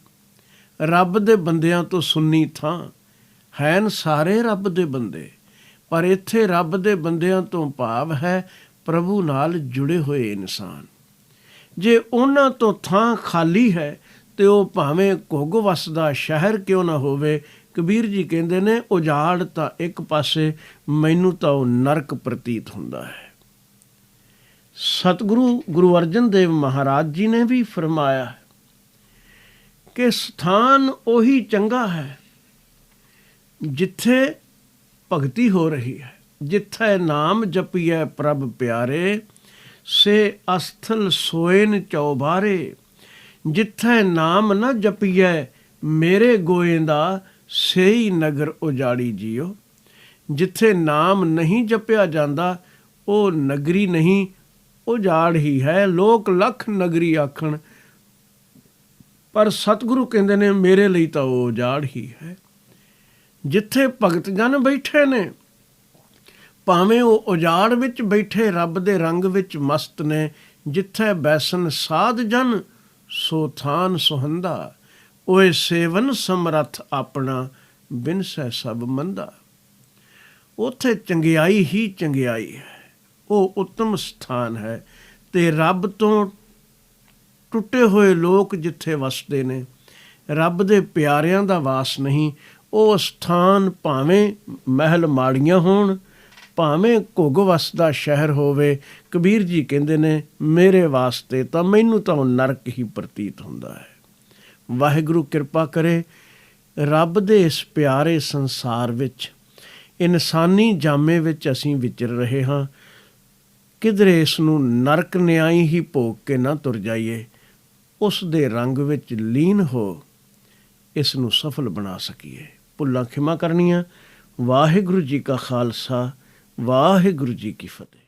ਰੱਬ ਦੇ ਬੰਦਿਆਂ ਤੋਂ ਸੁੰਨੀ ਥਾਂ। ਹੈਨ ਸਾਰੇ ਰੱਬ ਦੇ ਬੰਦੇ, ਪਰ ਇੱਥੇ ਰੱਬ ਦੇ ਬੰਦਿਆਂ ਤੋਂ ਭਾਵ ਹੈ ਪ੍ਰਭੂ ਨਾਲ ਜੁੜੇ ਹੋਏ ਇਨਸਾਨ। ਜੇ ਉਹਨਾਂ ਤੋਂ ਥਾਂ ਖਾਲੀ ਹੈ ਤੇ ਉਹ ਭਾਵੇਂ ਘੁੱਗ ਵਸਦਾ ਸ਼ਹਿਰ ਕਿਉਂ ਨਾ ਹੋਵੇ, ਕਬੀਰ ਜੀ ਕਹਿੰਦੇ ਨੇ ਉਜਾੜ ਤਾਂ ਇੱਕ ਪਾਸੇ, ਮੈਨੂੰ ਤਾਂ ਉਹ ਨਰਕ ਪ੍ਰਤੀਤ ਹੁੰਦਾ ਹੈ। ਸਤਿਗੁਰੂ ਗੁਰੂ ਅਰਜਨ ਦੇਵ ਮਹਾਰਾਜ ਜੀ ਨੇ ਵੀ ਫਰਮਾਇਆ ਕਿ ਸਥਾਨ ਉਹੀ ਚੰਗਾ ਹੈ ਜਿੱਥੇ ਭਗਤੀ ਹੋ ਰਹੀ ਹੈ। ਜਿੱਥੇ ਨਾਮ ਜਪੀਐ ਪ੍ਰਭ ਪਿਆਰੇ, ਸੇ ਅਸਥਲ ਸੋਇਨ ਚੌਬਾਰੇ। ਜਿੱਥੇ ਨਾਮ ਨਾ ਜਪੀਐ ਮੇਰੇ ਗੋਇੰਦਾ, ਸੇਈ ਨਗਰ ਉਜਾੜੀ ਜੀਓ। ਜਿੱਥੇ ਨਾਮ ਨਹੀਂ ਜਪਿਆ ਜਾਂਦਾ, ਉਹ ਨਗਰੀ ਨਹੀਂ, ਉਜਾੜ ਹੀ ਹੈ। ਲੋਕ ਲੱਖ ਨਗਰੀ ਆਖਣ, ਪਰ ਸਤਿਗੁਰੂ ਕਹਿੰਦੇ ਨੇ ਮੇਰੇ ਲਈ ਤਾਂ ਉਹ ਉਜਾੜ ਹੀ ਹੈ। ਜਿੱਥੇ ਭਗਤ ਜਨ ਬੈਠੇ ਨੇ, ਭਾਵੇਂ ਉਹ ਉਜਾੜ ਵਿੱਚ ਬੈਠੇ ਰੱਬ ਦੇ ਰੰਗ ਵਿੱਚ ਮਸਤ ਨੇ। ਜਿੱਥੇ ਬੈਸਨ ਸਾਧ ਜਨ, ਸੋ ਥਾਨ ਸੁਹੰਦਾ। ਓਏ ਸੇਵਨ ਸਮਰੱਥ ਆਪਣਾ, ਬਿਨਸੈ ਸਭ ਮੰਦਾ। ਉੱਥੇ ਚੰਗਿਆਈ ਹੀ ਚੰਗਿਆਈ ਹੈ, ਉਹ ਉੱਤਮ ਸਥਾਨ ਹੈ। ਤੇ ਰੱਬ ਤੋਂ ਟੁੱਟੇ ਹੋਏ ਲੋਕ ਜਿੱਥੇ ਵਸਦੇ ਨੇ, ਰੱਬ ਦੇ ਪਿਆਰਿਆਂ ਦਾ ਵਾਸ ਨਹੀਂ। ਉਹ ਸਥਾਨ ਭਾਵੇਂ ਮਹਿਲ ਮਾੜੀਆਂ ਹੋਣ, ਭਾਵੇਂ ਘੁੱਗ ਵਸਦਾ ਸ਼ਹਿਰ ਹੋਵੇ, ਕਬੀਰ ਜੀ ਕਹਿੰਦੇ ਨੇ ਮੇਰੇ ਵਾਸਤੇ ਤਾਂ, ਮੈਨੂੰ ਤਾਂ ਉਹ ਨਰਕ ਹੀ ਪ੍ਰਤੀਤ ਹੁੰਦਾ ਹੈ। ਵਾਹਿਗੁਰੂ ਕਿਰਪਾ ਕਰੇ, ਰੱਬ ਦੇ ਇਸ ਪਿਆਰੇ ਸੰਸਾਰ ਵਿੱਚ, ਇਨਸਾਨੀ ਜਾਮੇ ਵਿੱਚ ਅਸੀਂ ਵਿਚਰ ਰਹੇ ਹਾਂ। ਕਿਧਰੇ ਇਸ ਨੂੰ ਨਰਕ ਨਿਆਈ ਹੀ ਭੋਗ ਕੇ ਨਾ ਤੁਰ ਜਾਈਏ। ਉਸ ਦੇ ਰੰਗ ਵਿੱਚ ਲੀਨ ਹੋ ਇਸ ਨੂੰ ਸਫਲ ਬਣਾ ਸਕੀਏ। ਭੁੱਲਾਂ ਖਿਮਾ ਕਰਨੀਆਂ। ਵਾਹਿਗੁਰੂ ਜੀ ਕਾ ਖਾਲਸਾ, ਵਾਹਿਗੁਰੂ ਜੀ ਕੀ ਫਤਿਹ।